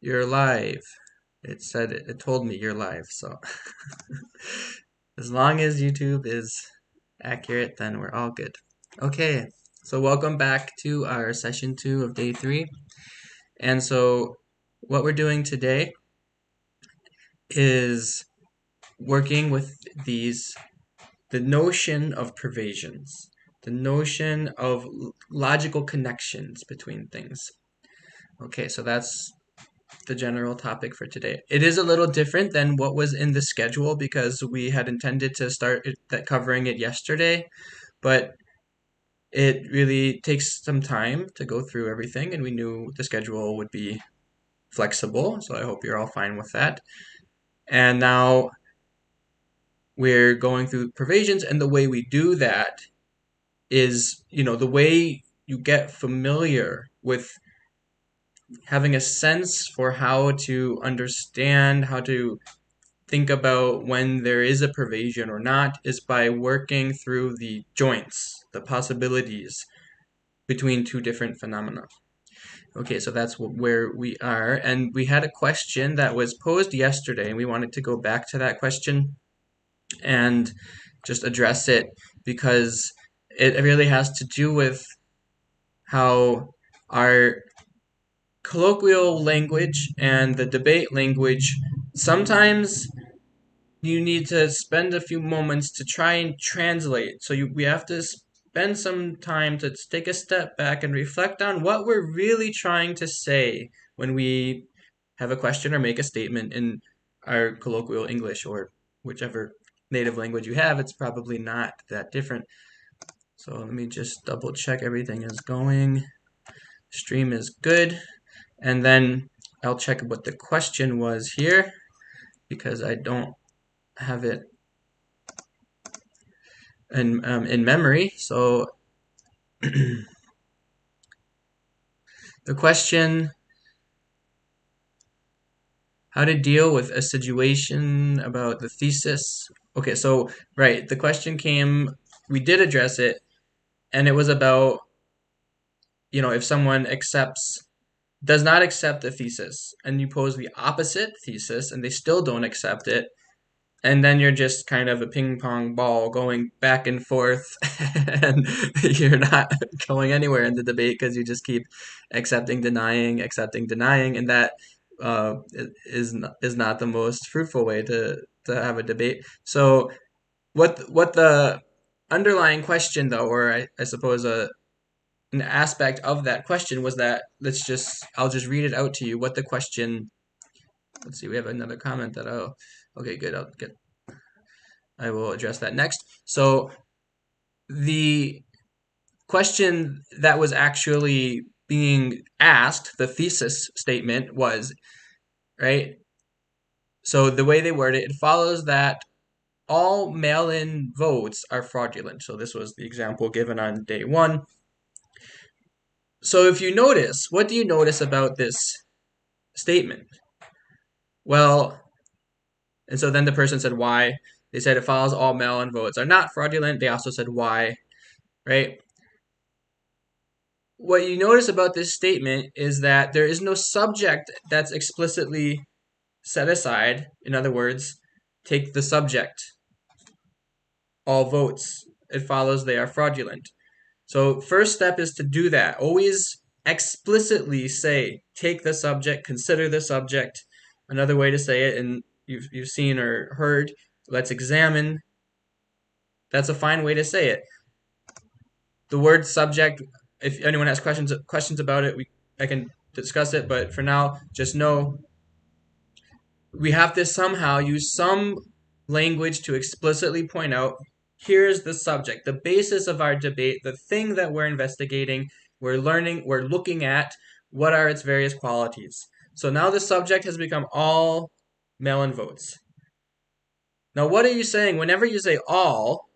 You're live. It said it told me you're live, so as long as YouTube is accurate, then we're all good. Okay, so welcome back to our session 2 of day 3. And so what we're doing today is working with the notion of pervasions, the notion of logical connections between things. Okay, so that's the general topic for today. It is a little different than what was in the schedule because we had intended to start covering it yesterday, but it really takes some time to go through everything, and we knew the schedule would be flexible, so I hope you're all fine with that. And now we're going through pervasions, and the way we do that is, the way you get familiar with having a sense for how to understand, how to think about when there is a pervasion or not is by working through the joints, the possibilities between two different phenomena. Okay, so that's where we are. And we had a question that was posed yesterday, and we wanted to go back to that question and just address it because it really has to do with how our colloquial language and the debate language sometimes you need to spend a few moments to try and translate. So we have to spend some time to take a step back and reflect on what we're really trying to say when we have a question or make a statement in our colloquial English or whichever native language you have. It's probably not that different. So let me just double check everything is going. Stream is good. And then I'll check what the question was here because I don't have it in memory. So the question, how to deal with a situation about the thesis. Okay, so right, the question came, we did address it, and it was about, if someone does not accept the thesis, and you pose the opposite thesis, and they still don't accept it, and then you're just kind of a ping pong ball going back and forth and you're not going anywhere in the debate because you just keep accepting, denying, and that is not the most fruitful way to have a debate. So what the underlying question though, or I suppose an aspect of that question was that I'll just read it out to you what the question. Let's see, we have another comment that okay, good, I will address that next. So the question that was actually being asked, the thesis statement was, right? So the way they word it follows that all mail-in votes are fraudulent. So this was the example given on day 1. So if you notice, what do you notice about this statement? Well, and so then the person said why. They said it follows all mail-in votes are not fraudulent. They also said why, right? What you notice about this statement is that there is no subject that's explicitly set aside. In other words, take the subject. All votes. It follows they are fraudulent. So first step is to do that. Always explicitly say, take the subject, consider the subject. Another way to say it, and you've seen or heard, let's examine. That's a fine way to say it. The word subject, if anyone has questions about it, I can discuss it, but for now, just know we have to somehow use some language to explicitly point out, here's the subject, the basis of our debate, the thing that we're investigating, we're learning, we're looking at, what are its various qualities. So now the subject has become all mail-in votes. Now what are you saying? Whenever you say all,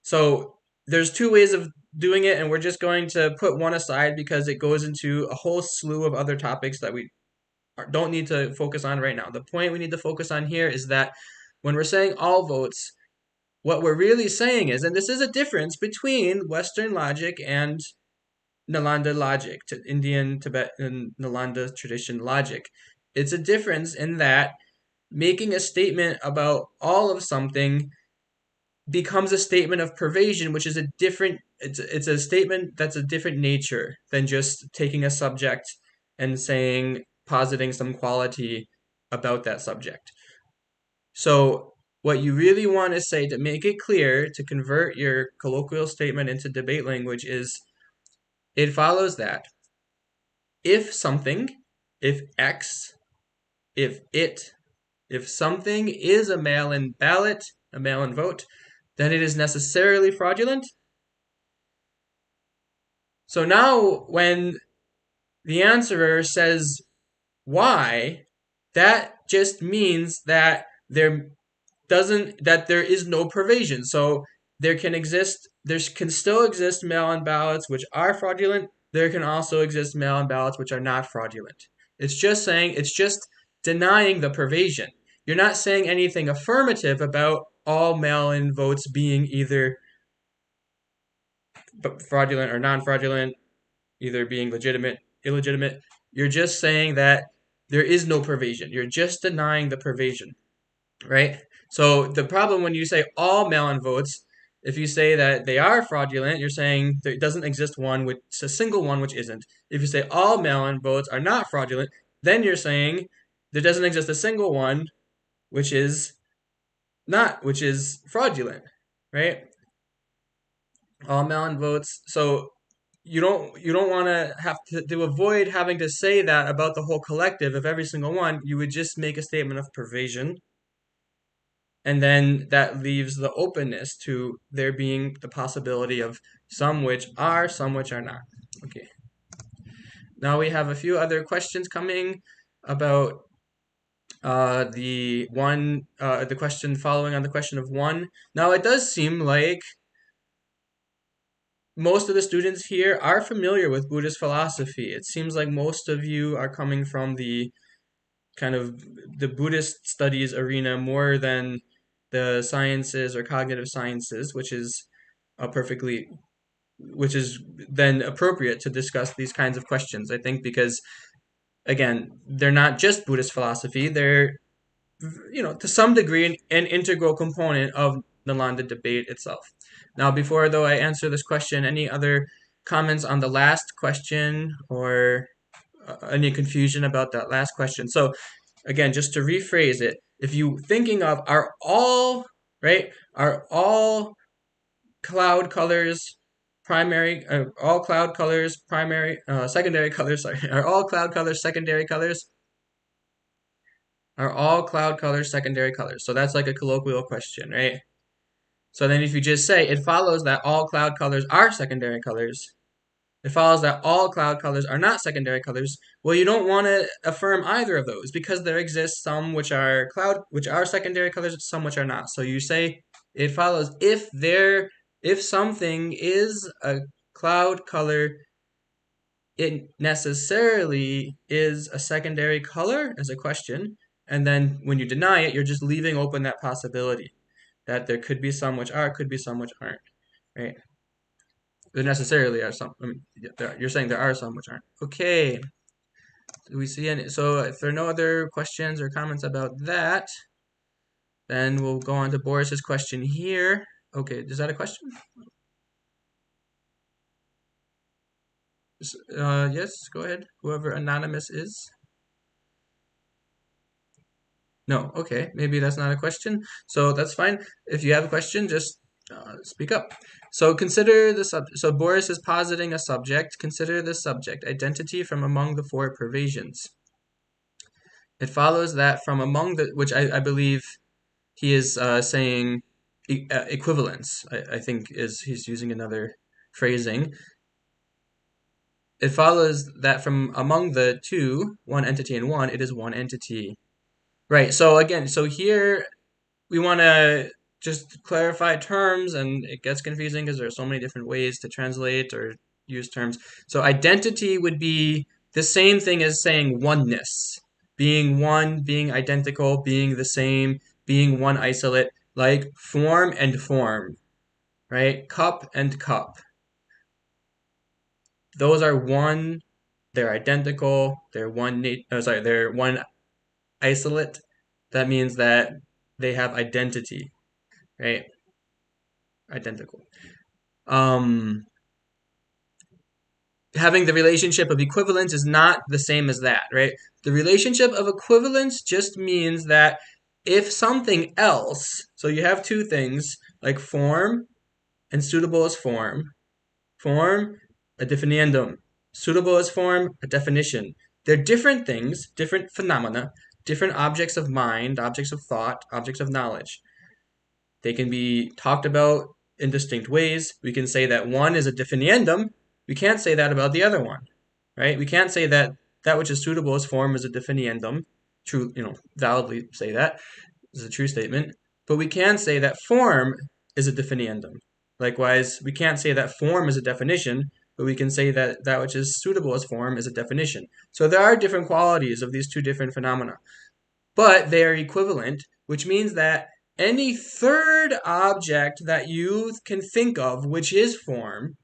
so there's two ways of doing it, and we're just going to put one aside because it goes into a whole slew of other topics that we don't need to focus on right now. The point we need to focus on here is that when we're saying all votes, what we're really saying is, and this is a difference between Western logic and Nalanda logic, to Indian, Tibetan, Nalanda tradition logic. It's a difference in that making a statement about all of something becomes a statement of pervasion, which is a different, it's a statement that's a different nature than just taking a subject and saying, positing some quality about that subject. So what you really want to say to make it clear, to convert your colloquial statement into debate language, is it follows that if something, if X, if it, if something is a mail-in ballot, a mail-in vote, then it is necessarily fraudulent. So now when the answerer says why, that just means that there is no pervasion. So there can still exist mail-in ballots which are fraudulent. There can also exist mail-in ballots which are not fraudulent. It's just denying the pervasion. You're not saying anything affirmative about all mail-in votes being either fraudulent or non-fraudulent, either being legitimate, illegitimate. You're just saying that there is no pervasion. You're just denying the pervasion, right? So the problem when you say all mail-in votes, if you say that they are fraudulent, you're saying there doesn't exist a single one which isn't. If you say all mail-in votes are not fraudulent, then you're saying there doesn't exist a single one which is which is fraudulent, right? All mail-in votes. So you don't want to have to avoid having to say that about the whole collective of every single one. You would just make a statement of pervasion, and then that leaves the openness to there being the possibility of some which are, some which are not. Okay. Now we have a few other questions coming about the question following on the question of one. Now it does seem like most of the students here are familiar with Buddhist philosophy. It seems like most of you are coming from the kind of the Buddhist studies arena more than the sciences or cognitive sciences, which is then appropriate to discuss these kinds of questions, I think, because again, they're not just Buddhist philosophy, they're, to some degree an integral component of Nalanda debate itself. Now, before though I answer this question, any other comments on the last question or any confusion about that last question? So again, just to rephrase it, if you thinking of are all cloud colors primary, all cloud colors primary, secondary colors, sorry, are all cloud colors secondary colors? Are all cloud colors secondary colors? So that's like a colloquial question, right? So then if you just say, it follows that all cloud colors are secondary colors, it follows that all cloud colors are not secondary colors. Well, you don't want to affirm either of those because there exist some which are secondary colors, some which are not. So you say it follows if something is a cloud color, it necessarily is a secondary color as a question. And then when you deny it, you're just leaving open that possibility that there could be some which are, could be some which aren't, right? There necessarily are some. I mean, you're saying there are some which aren't. Okay. Do we see any? So if there are no other questions or comments about that, then we'll go on to Boris's question here. Okay, is that a question? Yes, go ahead. Whoever anonymous is. No, okay, maybe that's not a question. So that's fine. If you have a question, just speak up. So consider the subject. So Boris is positing a subject. Consider the subject, identity from among the four pervasions. It follows that from among which I believe he is saying equivalence, I think he's using another phrasing. It follows that from among the two, one entity and one, it is one entity. Right, so again, here we want to just clarify terms, and it gets confusing because there are so many different ways to translate or use terms. So identity would be the same thing as saying oneness, being one, being identical, being the same, being one isolate, like form and form, right? Cup and cup. those are one, they're identical, they're one isolate. That means that they have identity, right? Identical. Having the relationship of equivalence is not the same as that, right? The relationship of equivalence just means that if something else, so you have two things like form and suitable as form, form, a definiendum, suitable as form, a definition. They're different things, different phenomena, different objects of mind, objects of thought, objects of knowledge. They can be talked about in distinct ways. We can say that one is a definiendum. We can't say that about the other one, right? We can't say that that which is suitable as form is a definiendum. True, validly say that is a true statement. But we can say that form is a definiendum. Likewise, we can't say that form is a definition, but we can say that that which is suitable as form is a definition. So there are different qualities of these two different phenomena, but they are equivalent, which means that any third object that you can think of, which is form,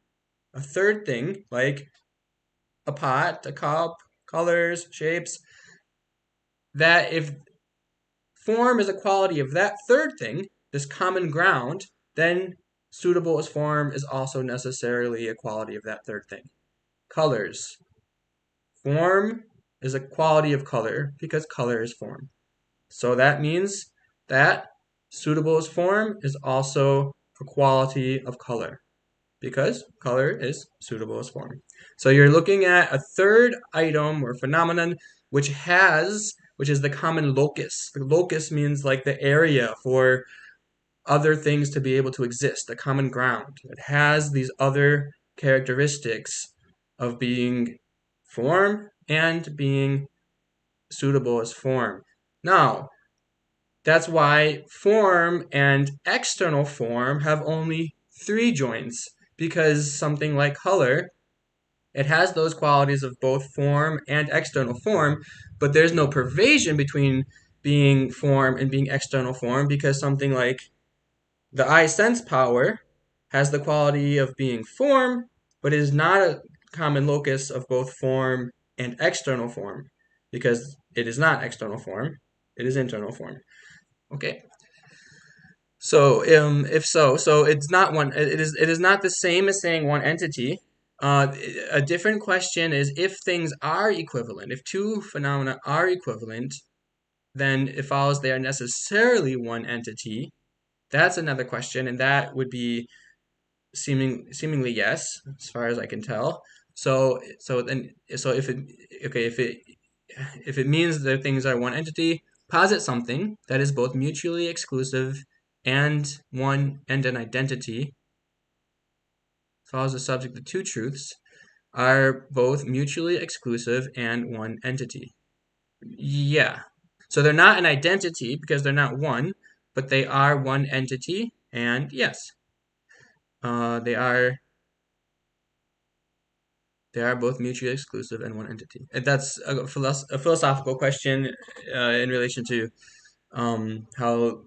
a third thing, like a pot, a cup, colors, shapes, that if form is a quality of that third thing, this common ground, then suitable as form is also necessarily a quality of that third thing. Colors. Form is a quality of color because color is form. So that means that suitable as form is also a quality of color because color is suitable as form. So you're looking at a third item or phenomenon which is the common locus. The locus means like the area for other things to be able to exist, the common ground. It has these other characteristics of being form and being suitable as form. Now, that's why form and external form have only 3 joints, because something like color, it has those qualities of both form and external form, but there's no pervasion between being form and being external form, because something like the eye sense power has the quality of being form, but it is not a common locus of both form and external form, because it is not external form, it is internal form. Okay. So so it's not one. It is not the same as saying one entity. A different question is if things are equivalent. If two phenomena are equivalent, then it follows they are necessarily one entity. That's another question, and that would be seemingly yes, as far as I can tell. So if it means that things are one entity, posit something that is both mutually exclusive and an identity, follows the subject of two truths, are both mutually exclusive and one entity. Yeah. So they're not an identity because they're not one, but they are one entity, and yes, they are both mutually exclusive and one entity. And that's a philosophical question in relation to how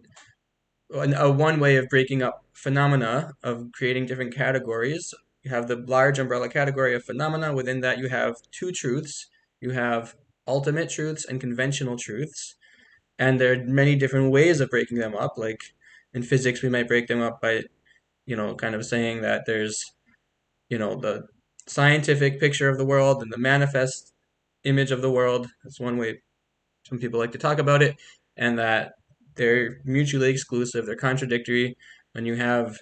one way of breaking up phenomena, of creating different categories. You have the large umbrella category of phenomena. Within that, you have two truths. You have ultimate truths and conventional truths. And there are many different ways of breaking them up. Like in physics, we might break them up by, kind of saying that there's, the scientific picture of the world and the manifest image of the world. That's one way some people like to talk about it, and that they're mutually exclusive, they're contradictory. When you have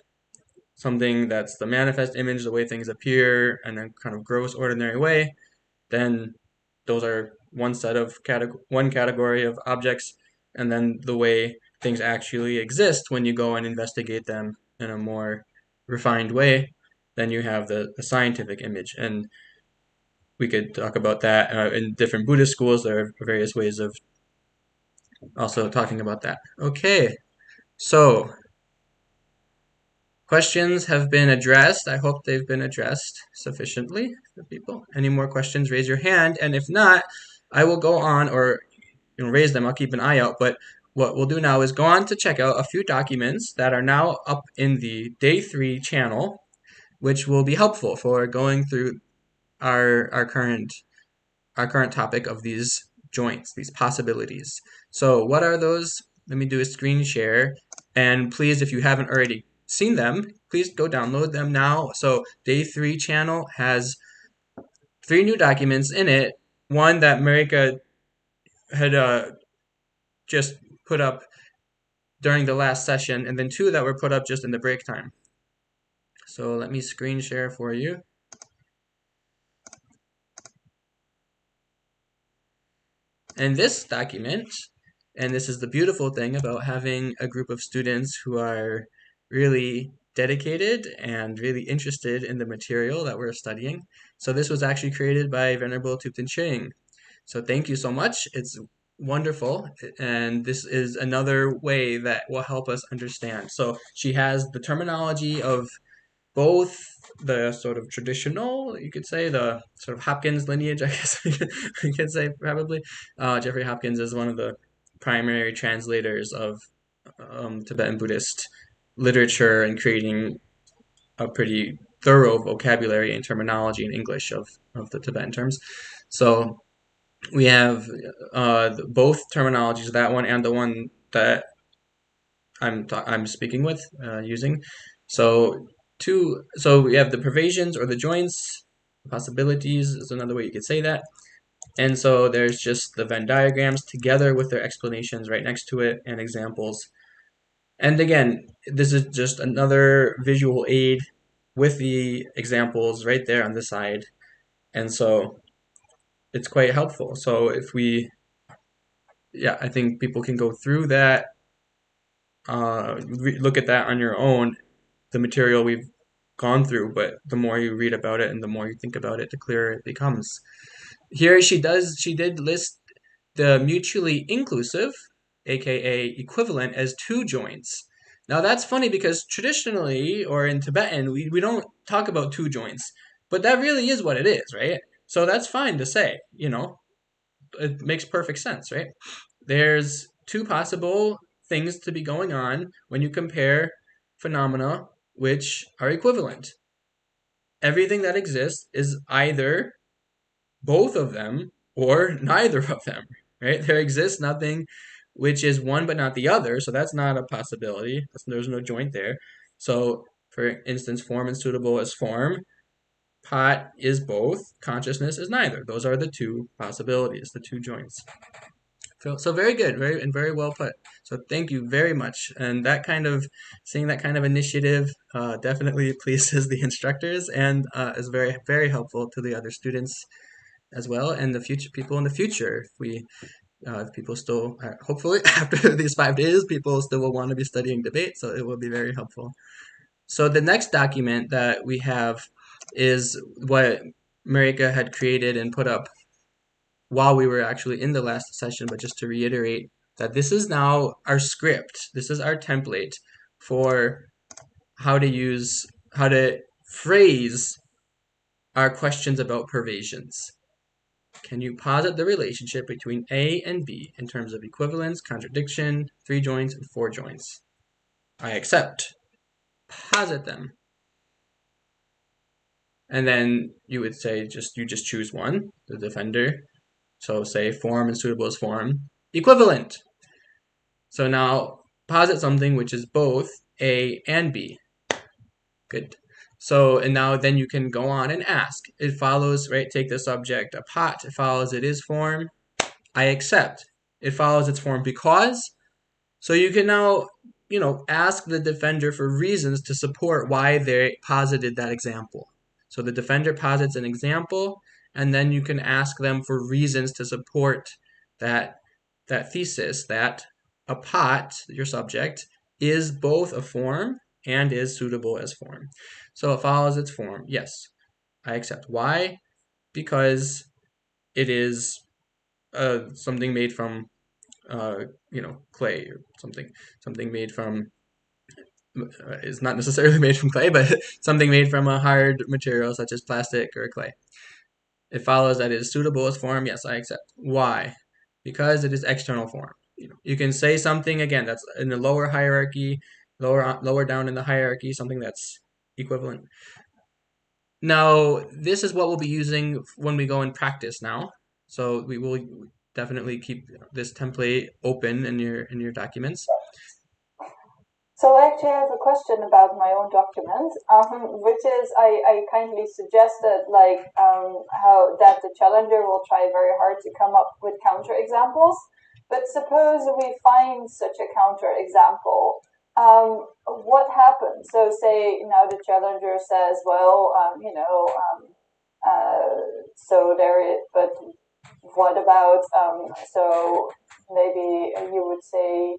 something that's the manifest image, the way things appear in a kind of gross, ordinary way, then those are one category of objects, and then the way things actually exist when you go and investigate them in a more refined way, then you have the scientific image. And we could talk about that in different Buddhist schools. There are various ways of also talking about that. Okay, so questions have been addressed. I hope they've been addressed sufficiently for people. Any more questions, raise your hand. And if not, I will go on, or raise them. I'll keep an eye out. But what we'll do now is go on to check out a few documents that are now up in the Day 3 channel, which will be helpful for going through our current topic of these joints, these possibilities. So what are those? Let me do a screen share. And please, if you haven't already seen them, please go download them now. So Day 3 channel has 3 new documents in it. One that Marika had just put up during the last session, and then 2 that were put up just in the break time. So let me screen share for you. And this document, and this is the beautiful thing about having a group of students who are really dedicated and really interested in the material that we're studying. So this was actually created by Venerable Thupten Ching. So thank you so much. It's wonderful, and this is another way that will help us understand. So she has the terminology of both the sort of traditional, you could say, the sort of Hopkins lineage, I guess you could say probably. Jeffrey Hopkins is one of the primary translators of Tibetan Buddhist literature and creating a pretty thorough vocabulary and terminology in English of the Tibetan terms. So we have both terminologies, that one and the one that I'm speaking with using. So so we have the pervasions or the joints, possibilities is another way you could say that. And so there's just the Venn diagrams together with their explanations right next to it and examples. And again, this is just another visual aid with the examples right there on the side. And so it's quite helpful. So if we, yeah, I think people can go through that, look at that on your own, the material we've gone through, but the more you read about it and the more you think about it, the clearer it becomes. Here she did list the mutually inclusive, aka equivalent, as 2 joints. Now that's funny because traditionally, or in Tibetan, we don't talk about 2 joints, but that really is what it is, right? So that's fine to say, it makes perfect sense, right? There's 2 possible things to be going on when you compare phenomena which are equivalent. Everything that exists is either both of them or neither of them, right? There exists nothing which is one but not the other, so that's not a possibility. There's no joint there. So, for instance, form and suitable is form, pot is both, consciousness is neither. Those are the 2 possibilities, the 2 joints. So very good, very well put. So thank you very much. And seeing that kind of initiative definitely pleases the instructors and is very helpful to the other students as well, and the future people in the future. If people still, hopefully after these 5 days, people still will want to be studying debate, so it will be very helpful. So the next document that we have is what Marika had created and put up while we were actually in the last session, but just to reiterate that this is now our script. This is our template for how to phrase our questions about pervasions. Can you posit the relationship between A and B in terms of equivalence, contradiction, 3 joints, and 4 joints? I accept. Posit them. And then you would say you just choose one, the defender. So say form and suitable is form. Equivalent. So now posit something which is both A and B. Good. So, and now then you can go on and ask. It follows, right? Take the subject, a pot. It follows it is form. I accept. It follows its form because. So you can now, ask the defender for reasons to support why they posited that example. So the defender posits an example, and then you can ask them for reasons to support that thesis that a pot, your subject, is both a form and is suitable as form. So it follows its form. Yes, I accept. Why? Because it is something made from clay or something made from is not necessarily made from clay, but something made from a hard material such as plastic or clay. It follows that it is suitable as form. Yes, I accept. Why? Because it is external form. You can say something again that's in the lower hierarchy, lower down in the hierarchy, something that's equivalent. Now, this is what we'll be using when we go in practice now. So we will definitely keep this template open in your documents. So I actually have a question about my own document, which is I kindly suggested how that the challenger will try very hard to come up with counter examples. But suppose we find such a counter example, what happens? So say now the challenger says, well, so there is, but what about, so maybe you would say,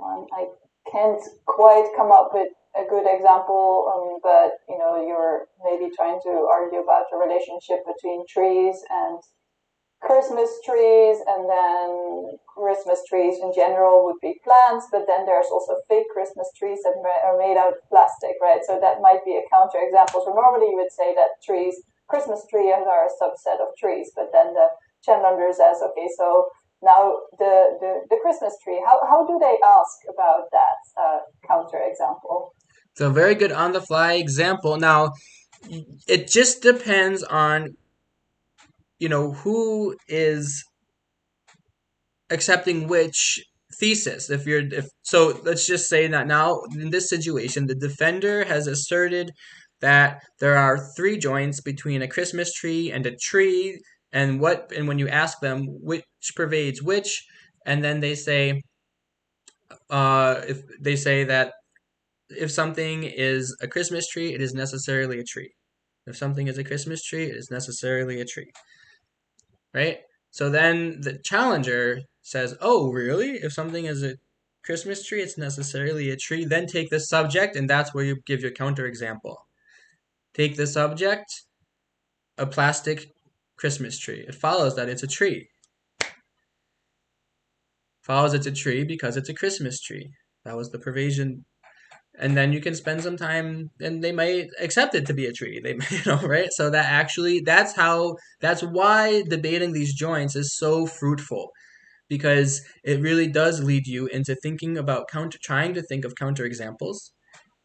I can't quite come up with a good example, but you're maybe trying to argue about the relationship between trees and Christmas trees, and then Christmas trees in general would be plants, but then there's also fake Christmas trees that are made out of plastic, right? So that might be a counter example. So normally you would say that Christmas trees are a subset of trees, but then the challenger says, okay, so now the Christmas tree, how do they ask about that counter example? So very good on the fly example. Now, it just depends on who is accepting which thesis. If so, let's just say that now in this situation, the defender has asserted that there are three joints between a Christmas tree and a tree, and when you ask them which pervades which, and then they say if they say that if something is a Christmas tree, it is necessarily a tree. If something is a Christmas tree, it is necessarily a tree, right? So then the challenger says, "Oh, really? If something is a Christmas tree, it's necessarily a tree." Then take the subject, and that's where you give your counterexample. Take the subject, a plastic Christmas tree. It follows that it's a tree. Follows it's a tree because it's a Christmas tree. That was the pervasion. And then you can spend some time, and they might accept it to be a tree. They, right? So that's why debating these joints is so fruitful, because it really does lead you into thinking about trying to think of counterexamples,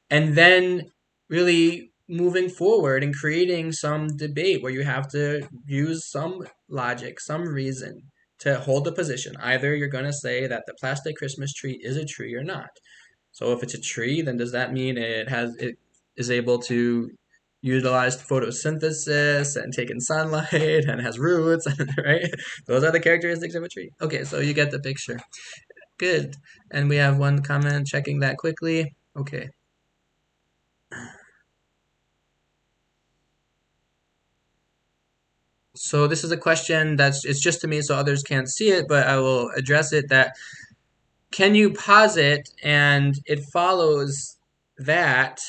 and then really moving forward and creating some debate where you have to use some logic, some reason to hold the position. Either you're going to say that the plastic Christmas tree is a tree or not. So if it's a tree, then does that mean it is able to utilize photosynthesis and take in sunlight and has roots, right? Those are the characteristics of a tree. Okay, so you get the picture. Good. And we have one comment checking that quickly. Okay. So this is a question it's just to me so others can't see it, but I will address it. That can you posit and it follows that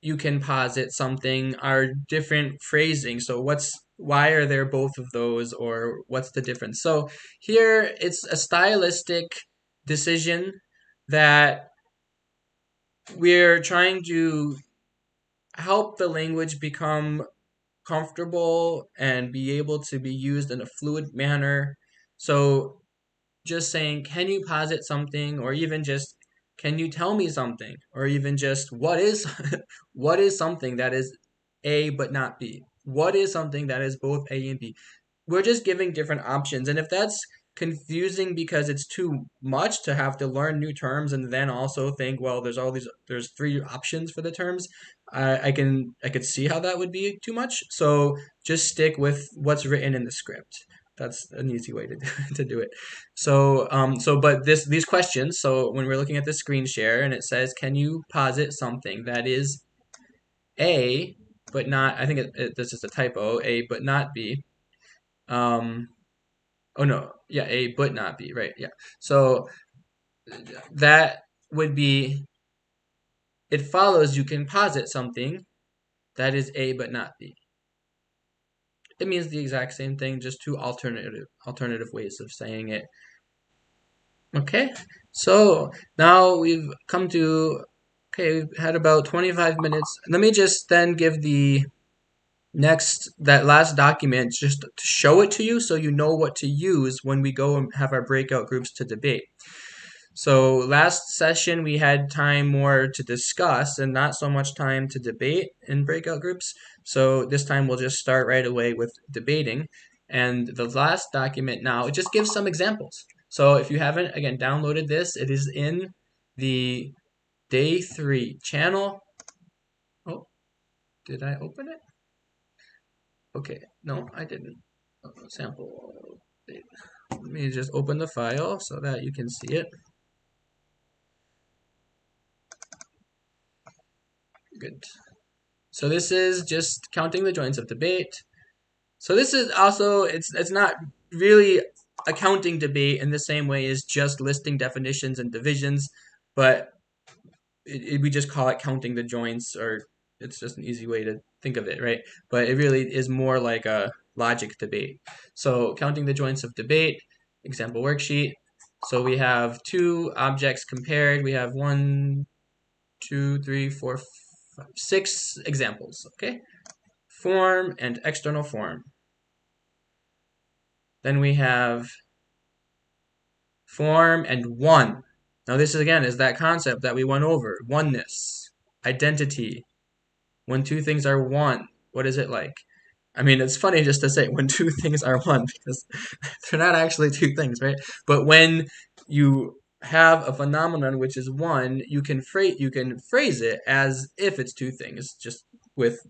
you can posit something are different phrasing. So why are there both of those, or what's the difference? So here it's a stylistic decision that we're trying to help the language become comfortable and be able to be used in a fluid manner. So just saying, can you posit something, or even just, can you tell me something, or even just, what is what is something that is A but not B? What is something that is both A and B? We're just giving different options. And if that's confusing because it's too much to have to learn new terms and then also think, well, there's three options for the terms, I could see how that would be too much. So just stick with what's written in the script. That's an easy way to to do it. But these questions. So when we're looking at the screen share and it says, "Can you posit something that is A, but not?" I think this is a typo. A, but not B. Um, oh no, yeah, A, but not B. Right? Yeah. So that would be. It follows you can posit something that is A, but not B. It means the exact same thing, just two alternative ways of saying it. Okay, so now we've come to, okay, we've had about 25 minutes. Let me just then give that last document just to show it to you so you know what to use when we go and have our breakout groups to debate. So last session we had time more to discuss and not so much time to debate in breakout groups. So this time we'll just start right away with debating. And the last document now, it just gives some examples. So if you haven't, again, downloaded this, it is in the day 3 channel. Oh, did I open it? Okay, no, I didn't. Sample. Let me just open the file so that you can see it. Good. So this is just counting the joints of debate. So this is also, it's not really a counting debate in the same way as just listing definitions and divisions, but we just call it counting the joints, or it's just an easy way to think of it, right? But it really is more like a logic debate. So counting the joints of debate, example worksheet. So we have two objects compared. We have 1, 2, 3, 4, 5, 6 examples, okay? Form and external form. Then we have form and one. Now this is again is that concept that we went over. Oneness, identity. When two things are one, what is it like? I mean, it's funny just to say when two things are one because they're not actually two things, right? But when you have a phenomenon which is one, you can phrase it as if it's two things, just with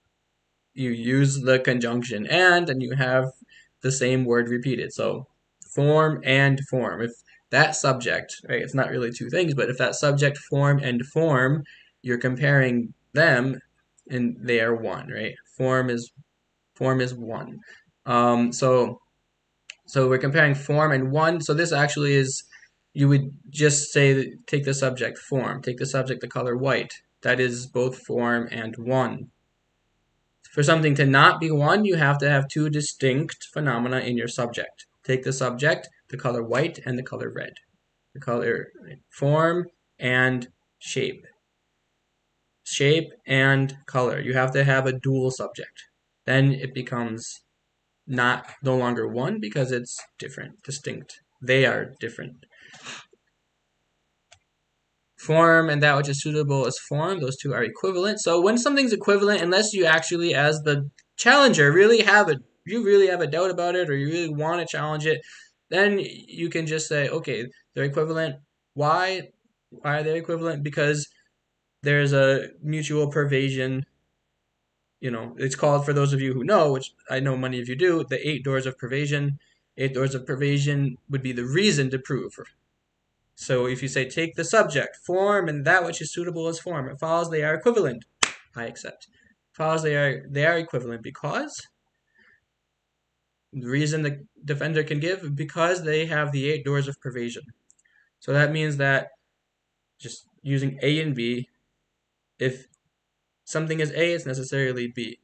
you use the conjunction and you have the same word repeated. So form and form. If that subject, right, it's not really two things, but if that subject, form and form, you're comparing them and they are one, right? Form is one. So we're comparing form and one. So this actually is, you would just say, take the subject form, take the subject the color white. That is both form and one. For something to not be one, you have to have two distinct phenomena in your subject. Take the subject, the color white and the color red. The color form and shape. Shape and color. You have to have a dual subject. Then it becomes no longer one because it's different, distinct. They are different. Form and that which is suitable as form, those two are equivalent. So when something's equivalent, unless you actually, as the challenger, you really have a doubt about it, or you really want to challenge it, then you can just say, okay, they're equivalent. Why? Why are they equivalent? Because there's a mutual pervasion. It's called, for those of you who know, which I know many of you do, the 8 doors of pervasion. 8 doors of pervasion would be the reason to prove. So if you say, take the subject, form, and that which is suitable as form, it follows they are equivalent. I accept. It follows they are equivalent because the reason the defender can give, because they have the 8 doors of pervasion. So that means that, just using A and B, if something is A, it's necessarily B.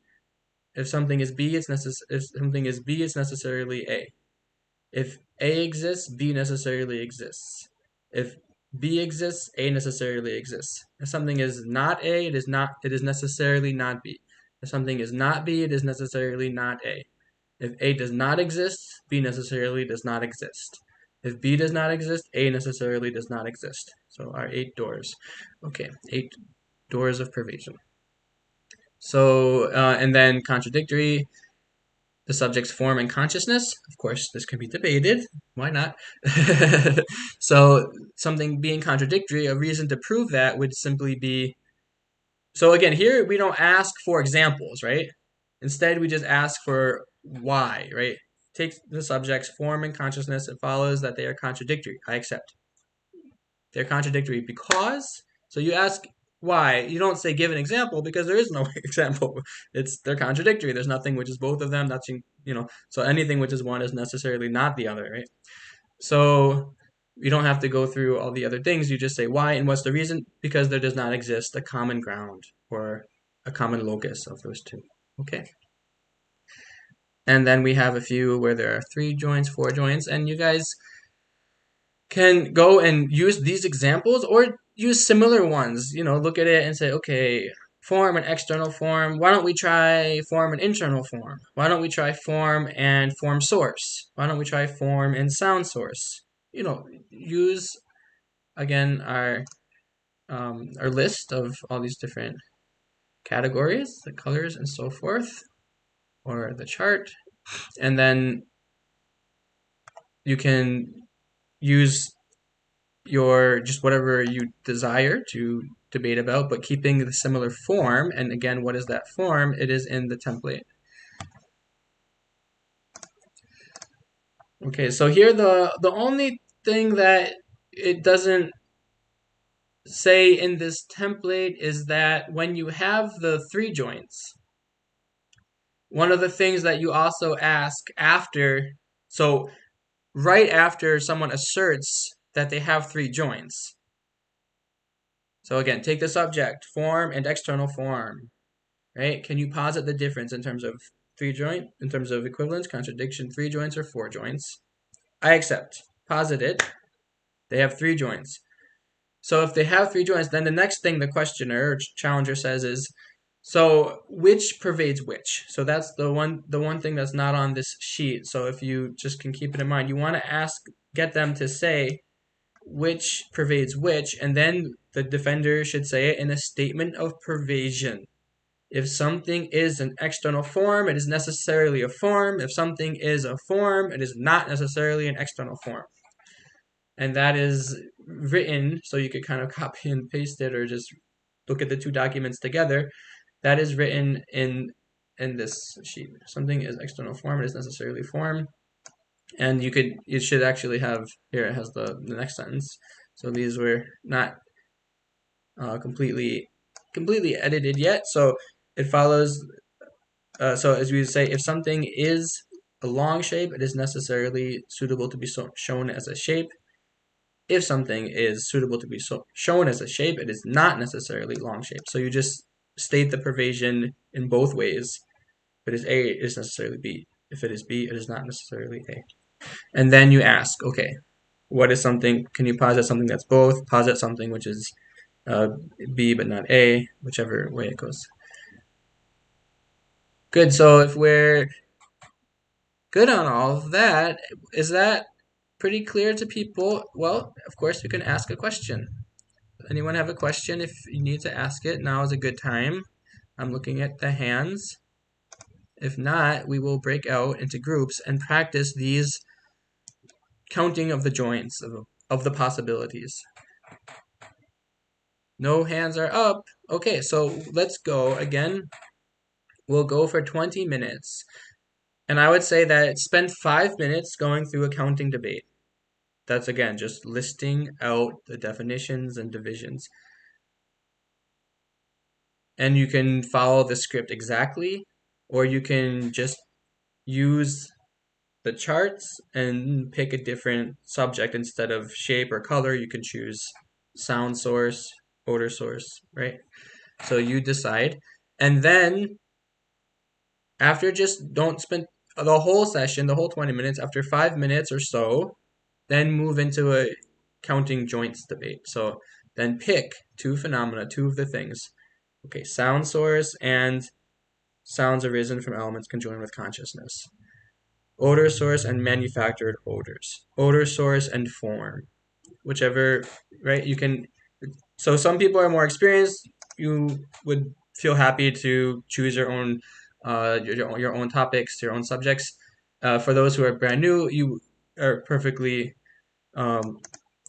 If something is B, it's necessarily A. If A exists, B necessarily exists. If B exists, A necessarily exists. If something is not A, it is necessarily not B. If something is not B, it is necessarily not A. If A does not exist, B necessarily does not exist. If B does not exist, A necessarily does not exist. So our 8 doors. Okay, 8 doors of pervasion. So, and then contradictory, the subject's form and consciousness. Of course, this can be debated. Why not? So something being contradictory, a reason to prove that would simply be, so again, here we don't ask for examples, right? Instead, we just ask for why, right? Take the subject's form and consciousness, it follows that they are contradictory. I accept. They're contradictory because, so you ask why. You don't say give an example because there is no example. They're contradictory. There's nothing which is both of them. So anything which is one is necessarily not the other, right? So you don't have to go through all the other things. You just say why and what's the reason? Because there does not exist a common ground or a common locus of those two. Okay. And then we have a few where there are 3 joints, 4 joints, and you guys can go and use these examples or use similar ones. Look at it and say, okay, form and external form. Why don't we try form and internal form? Why don't we try form and form source? Why don't we try form and sound source? Use again our list of all these different categories, the colors and so forth, or the chart. And then you can use your just whatever you desire to debate about, but keeping the similar form. And again, what is that form? It is in the template. Okay, so here the only thing that it doesn't say in this template is that when you have the three joints, one of the things that you also ask after, so right after someone asserts that they have three joints. So again, take the subject, form and external form, right? Can you posit the difference in terms of three joint, in terms of equivalence, contradiction, three joints or four joints? I accept. Posit it. They have three joints. So if they have three joints, then the next thing the questioner or challenger says is, so which pervades which? So that's the one thing that's not on this sheet. So if you just can keep it in mind, you want to get them to say which pervades which, and then the defender should say it in a statement of pervasion. If something is an external form, it is necessarily a form. If something is a form, it is not necessarily an external form. And that is written, so you could kind of copy and paste it or just look at the two documents together. That is written in this sheet. Something is external form, it is necessarily form. And it should actually have, here it has the next sentence. So these were not completely edited yet. So it follows, so as we would say, if something is a long shape, it is necessarily suitable to be shown as a shape. If something is suitable to be shown as a shape, it is not necessarily long shape. So you just state the pervasion in both ways. If it is A, it is necessarily B. If it is B, it is not necessarily A. And then you ask, okay, what is something? Can you posit something that's both? Posit something which is B but not A, whichever way it goes. Good. So if we're good on all of that, is that pretty clear to people? Well, of course, we can ask a question. Anyone have a question? If you need to ask it, now is a good time. I'm looking at the hands. If not, we will break out into groups and practice these counting of the joints of the possibilities. No hands are up. Okay, so let's go again. We'll go for 20 minutes. And I would say that spend 5 minutes going through a counting debate. That's again just listing out the definitions and divisions. And you can follow the script exactly, or you can just use the charts and pick a different subject instead of shape or color. You can choose sound source, odor source, right? So you decide. And then after, just don't spend the whole session, the whole 20 minutes, after 5 minutes or so, then move into a counting joints debate. So then pick two phenomena, two of the things. Okay, sound source and sounds arisen from elements conjoined with consciousness. Odor source and manufactured odors. Odor source and form. Whichever, right? You can. So some people are more experienced. You would feel happy to choose your own topics, your own subjects. For those who are brand new, you are perfectly um,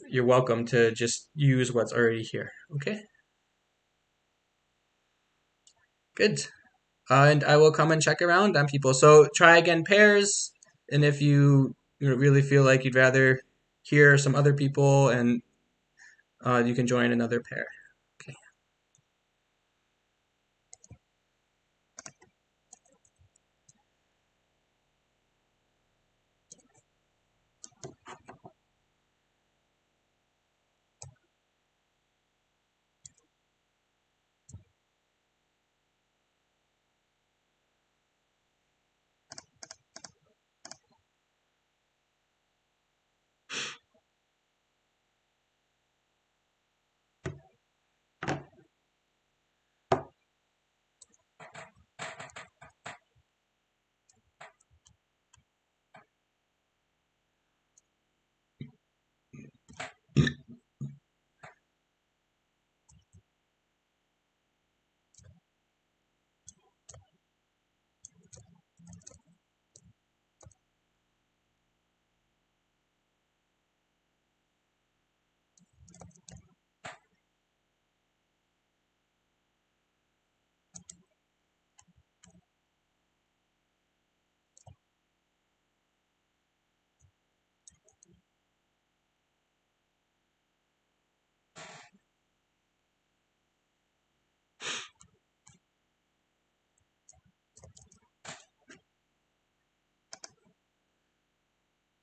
you're welcome to just use what's already here. Okay, good. And I will come and check around on people. So try again pairs, and if you really feel like you'd rather hear some other people, and you can join another pair. Okay.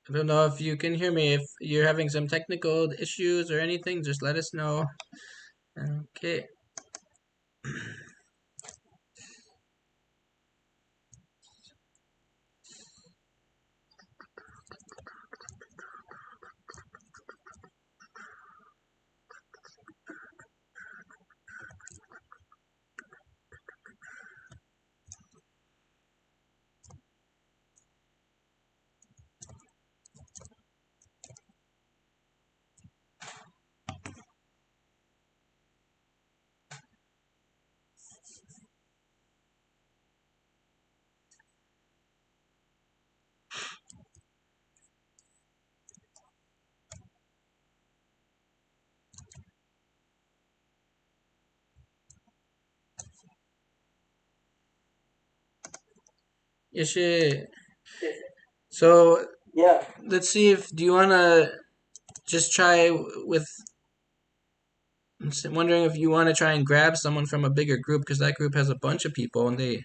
I don't know if you can hear me. If you're having some technical issues or anything, just let us know. Okay. Ishe. So Yeah, let's see if do you wanna just try with. I'm wondering if you want to try and grab someone from a bigger group because that group has a bunch of people and they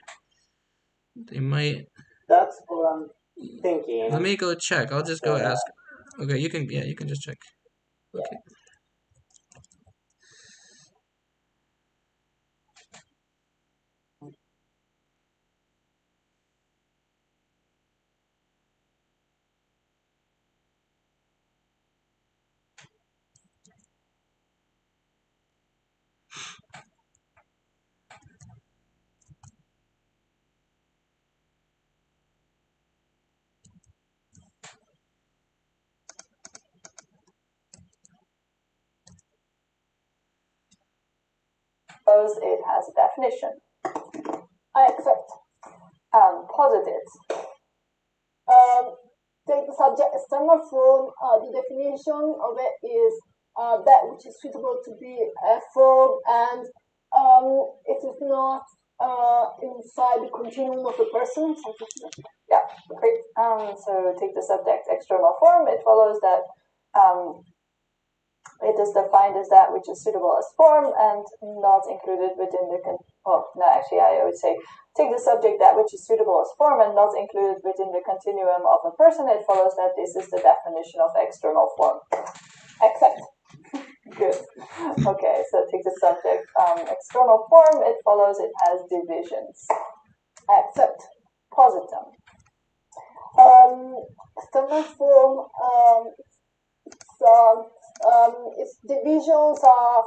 might. that's what I'm Let thinking. me go check. I'll just go But ask. Okay, you can. Yeah, you can just check. Okay. Suppose it has a definition. I accept. Posited. Take the subject external form. The definition of it is that which is suitable to be a form, and it is not inside the continuum of the person. Yeah, great. So take the subject external form. It follows that it is defined as that which is suitable as form and not included within the I would say take the subject that which is suitable as form and not included within the continuum of a person. It follows that this is the definition of external form. Accept. Good. Okay, so take the subject external form. It follows it has divisions. Accept. Positum. External form. Its divisions are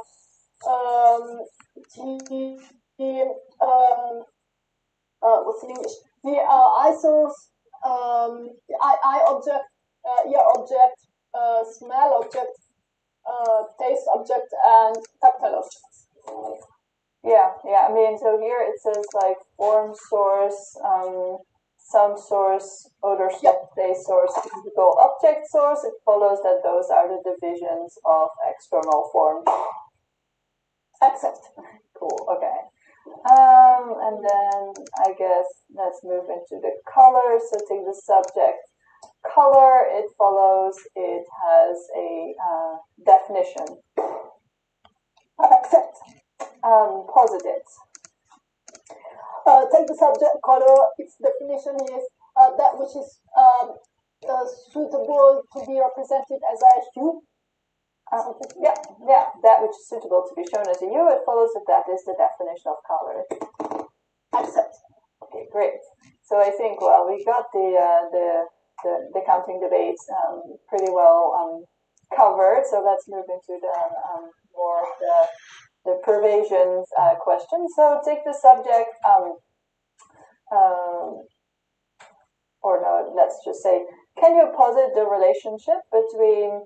what's in English? The isos, eye object, ear object, smell object, taste object, and tactile objects. Yeah. I mean, so here it says like form source, sound source, odor source, taste source, physical object source. It follows that those are the divisions of external form. Accept. Cool. Okay. And then I guess let's move into the color. So take the subject color. It follows. It has a definition. Accept. Positive. Take the subject color. Its definition is that which is suitable to be represented as a hue. That which is suitable to be shown as a hue. It follows that is the definition of color. Accept. Okay, great. So I think we got the counting debates pretty well covered. So let's move into the more the pervasions question. So take the subject, or no, let's just say, can you posit the relationship between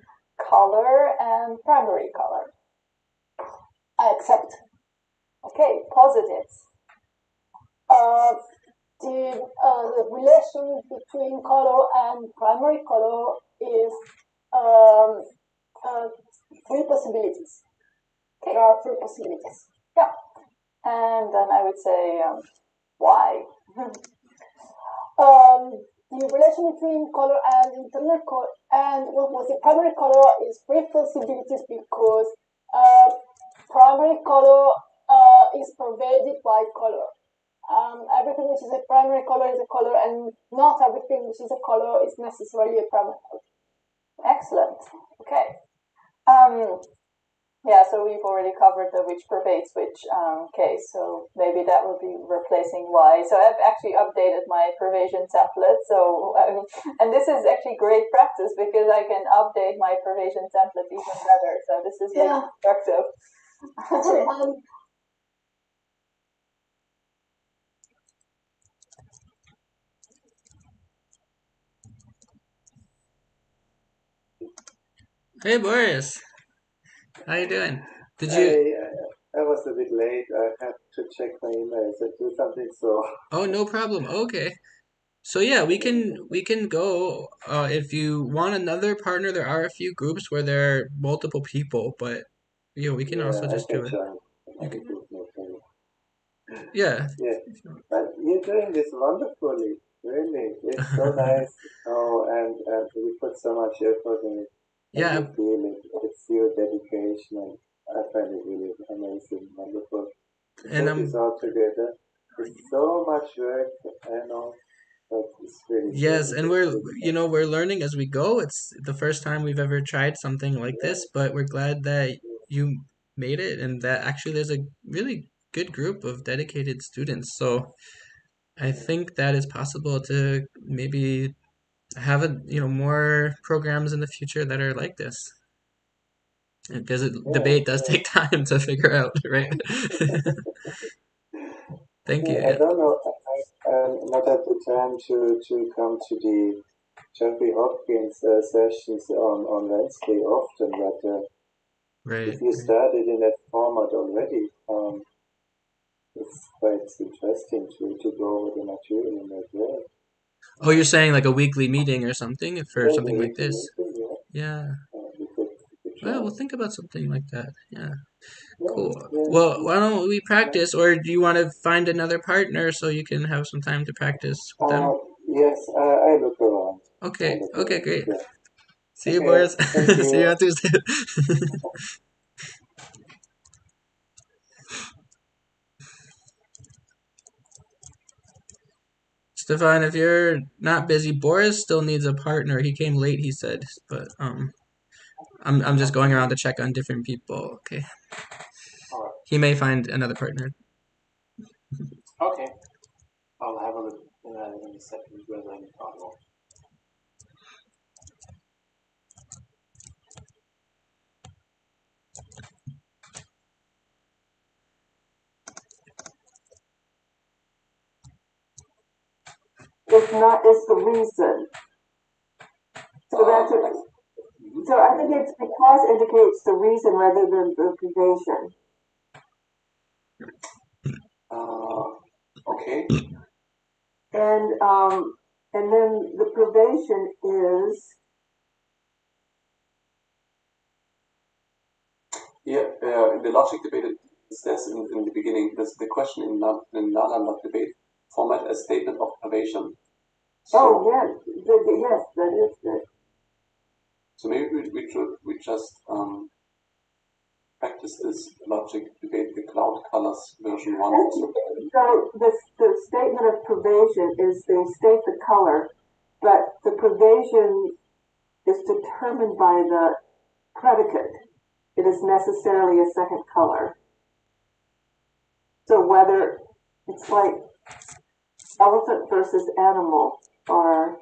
color and primary color? I accept. Okay, positive. The relation between color and primary color is three possibilities. Okay, there are three possibilities. Yeah. And then I would say, why? The relation between color and internal color and what was the primary color is three possibilities because primary color is pervaded by color. everything which is a primary color is a color, and not everything which is a color is necessarily a primary color. Excellent. Okay. Yeah, so we've already covered the which pervades which case, so maybe that would be replacing why. So I've actually updated my pervasion template. So, and this is actually great practice because I can update my pervasion template even better. So this is very productive. Hey Boris, how you doing? Did you? I was a bit late. I had to check my emails and do something, so Oh, no problem. Okay. So yeah, we can go if you want another partner. There are a few groups where there are multiple people, but yeah, we can yeah, also I just can do it. join You another can, group, no problem. yeah. Yeah, but you're doing this wonderfully, really. It's so nice. Oh, and you put so much effort in it, and you Yeah, feel it. It's your dedication, and I find it really amazing, wonderful to and put this all together. It's so much work, I know, but it's really so yes, and good. Really nice. we're learning as we go. It's the first time we've ever tried something like Yeah, this, but we're glad that you made it and that actually there's a really good group of dedicated students. So I yeah, think that is possible to maybe have more programs in the future that are like this. Because yeah. debate does take time to figure out, right? Thank Yeah, you. I Yeah. don't know. I'm not at the time to come to the Jeffrey Hopkins sessions on Wednesday often, but Right, if you right. started in that format already, it's quite interesting to go over the material in that way. Oh, you're saying like a weekly meeting or something for Yeah, the something like weekly this? meeting, yeah, Yeah. we could Well, we'll try. think about something like that. Yeah. Yeah, Cool. yeah, Well, why don't we yeah. practice, or do you want to find another partner so you can have some time to practice with them? Yes, I look around. I Okay. look Okay, around. great. Yeah. See you, Okay. Boris. Thank See you you. on Tuesday. Stefan, if you're not busy, Boris still needs a partner. He came late, he said, but I'm just going around to check on different people. Okay. All right. He may find another partner. Okay. I'll have a look in a second whether I'm found one. If not, it's the reason. So that's it. So I think it's because indicates the reason rather than the privation. Okay. And then the privation is yeah, in the logic debate, it says in the beginning, this, the question in Nala debate format a statement of privation. So, oh, yes, yes, that is good. So maybe we just practice this logic debate, the cloud colors version 1. So the statement of privation is they state the color, but the privation is determined by the predicate. It is necessarily a second color. So whether it's like elephant versus animal, or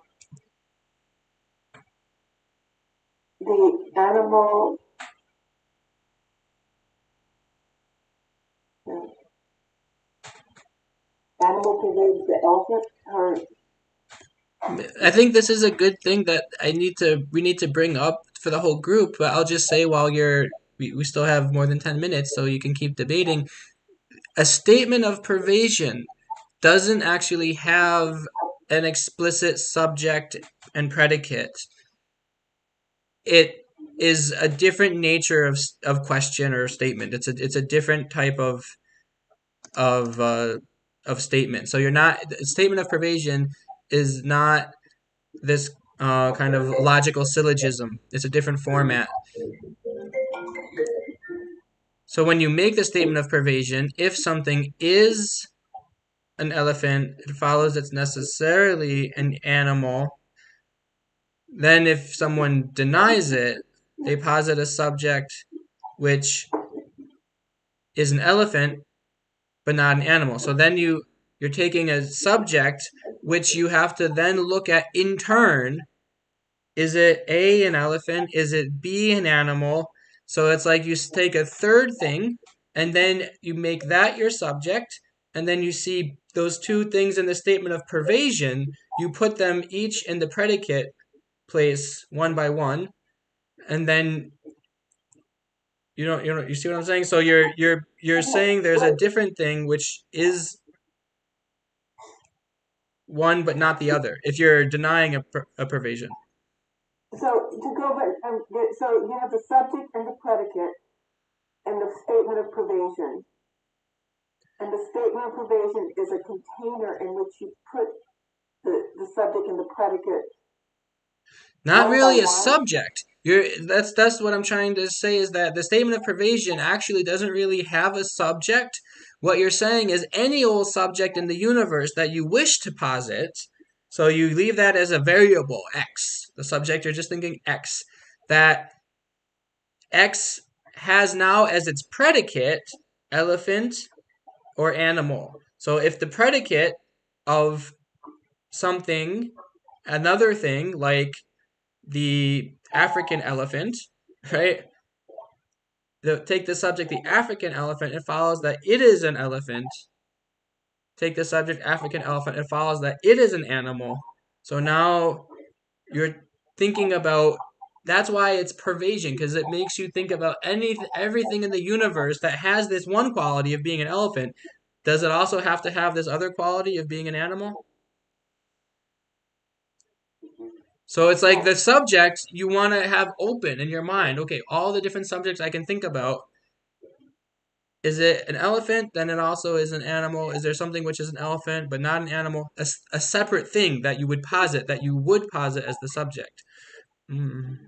the animal, uh, animal pervades the elephant, or I think this is a good thing that we need to bring up for the whole group, but I'll just say while we still have more than 10 minutes so you can keep debating. A statement of pervasion doesn't actually have an explicit subject and predicate. It is a different nature of question or statement. It's a different type of uh, of statement. So you're not statement of pervasion is not this kind of logical syllogism. It's a different format. So when you make the statement of pervasion, if something is an elephant, it follows it's necessarily an animal. Then if someone denies it, they posit a subject which is an elephant but not an animal. So then you're taking a subject which you have to then look at in turn. Is it A, an elephant? Is it B, an animal? So it's like you take a third thing and then you make that your subject, and then you see those two things in the statement of pervasion, you put them each in the predicate place one by one, and then you see what I'm saying? So you're saying there's a different thing which is one but not the other if you're denying a pervasion. So to go back, so you have the subject and the predicate and the statement of pervasion. And the statement of pervasion is a container in which you put the subject and the predicate Not one by really a one. subject. That's what I'm trying to say is that the statement of pervasion actually doesn't really have a subject. What you're saying is any old subject in the universe that you wish to posit, so you leave that as a variable, x. The subject, you're just thinking x. That x has now as its predicate elephant or animal. So if the predicate of something, another thing, like the African elephant, right? Take the subject, the African elephant, it follows that it is an elephant. Take the subject, African elephant, it follows that it is an animal. So now you're thinking about, that's why it's pervasion, because it makes you think about everything in the universe that has this one quality of being an elephant. Does it also have to have this other quality of being an animal? So it's like the subject you want to have open in your mind. Okay, all the different subjects I can think about. Is it an elephant? Then it also is an animal. Is there something which is an elephant but not an animal? A separate thing that you would posit as the subject. Mm.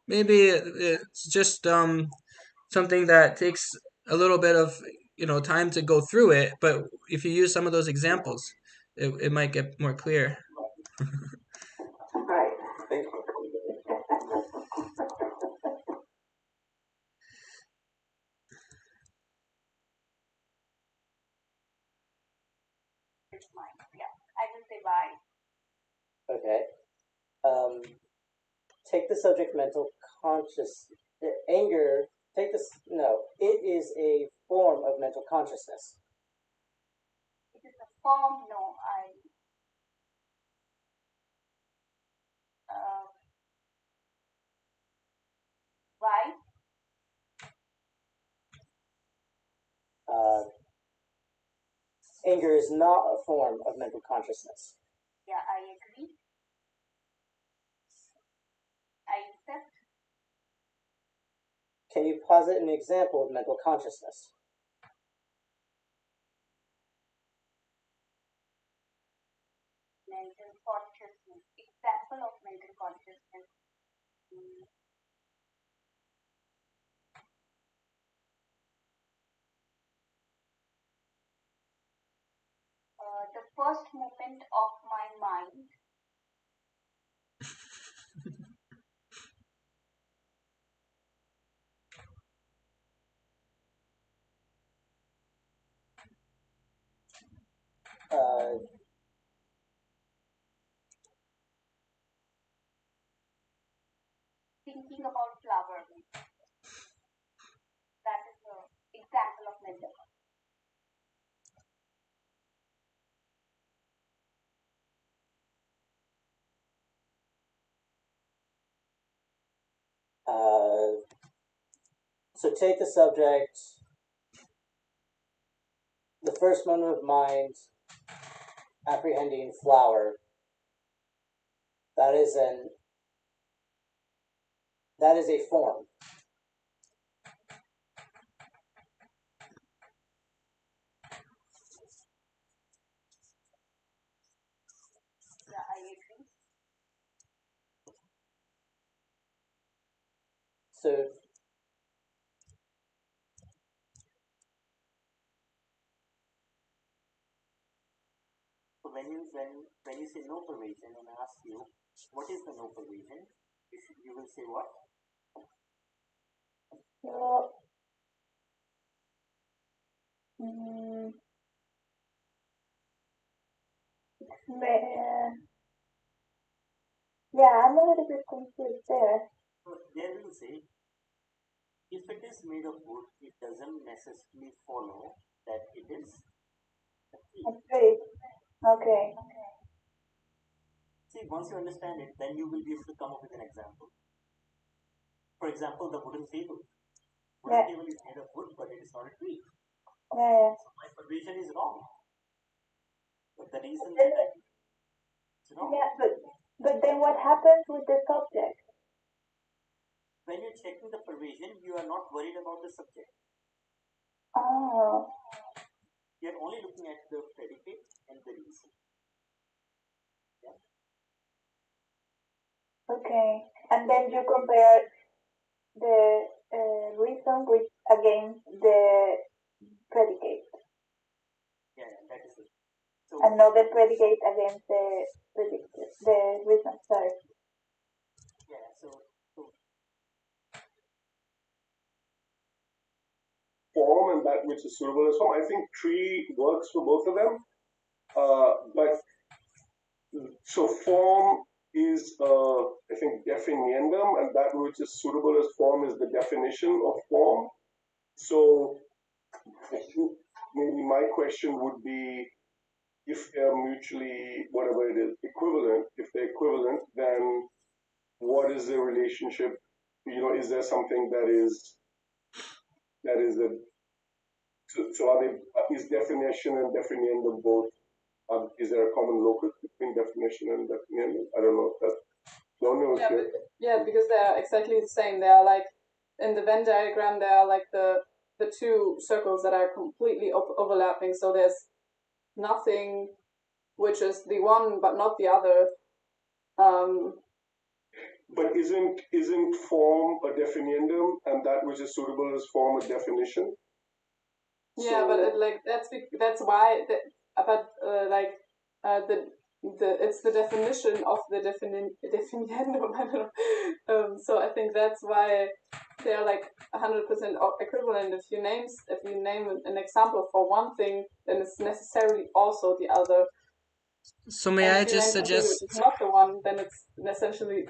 Maybe it's just something that takes a little bit of time to go through it. But if you use some of those examples, it might get more clear. Right. Yeah, I will say bye. Okay. Take the subject mental conscious anger. Take this. No, it is a form of mental consciousness. It is a form. No, why? Anger is not a form of mental consciousness. Yeah, I agree. I accept. Can you posit an example of mental consciousness? Mental consciousness. Example of mental consciousness. The first movement of my mind. Thinking about flower. That is an example of mental. So take the subject, the first moment of mind, apprehending flower. That is a form. Yeah, I agree. So when you say no pervasion and I ask you what is the no pervasion, you will say what? So, yeah, I'm a little bit confused there. So there we will say if it is made of wood, it doesn't necessarily follow that it is a tree. A tree. Okay. See, once you understand it, then you will be able to come up with an example. For example, the wooden table. Wooden table is made of wood, but it is not a tree. Yeah. So my pervasion is wrong. But the reason that it's wrong. Yeah, but then what happens with the subject? When you're checking the pervasion, you are not worried about the subject. Oh. You're only looking at the predicate and the reason. Yeah. Okay. And then you compare the reason with against the predicate. Yeah, that is it. So And not the predicate against the reason. Sorry. yeah, so form and that which is suitable as form. I think tree works for both of them. But so form is, I think, definiendum, and that which is suitable as form is the definition of form. So I think maybe my question would be, if they're mutually, whatever it is, equivalent, if they're equivalent, then what is the relationship? Is there something that is a so are they, is definition and definiendum both? Is there a common locus between definition and definiendum? I don't know if that's yeah, because they are exactly the same. They are like in the Venn diagram. They are like the two circles that are completely overlapping. So there's nothing which is the one but not the other. But isn't form a definiendum and that which is suitable as form a definition? Yeah, but that's why. It's the definition of the definiendum. I don't know. So I think that's why they're like 100% equivalent. If you name an example for one thing, then it's necessarily also the other. So may And I if you just name something which suggest, is not the one, then it's necessarily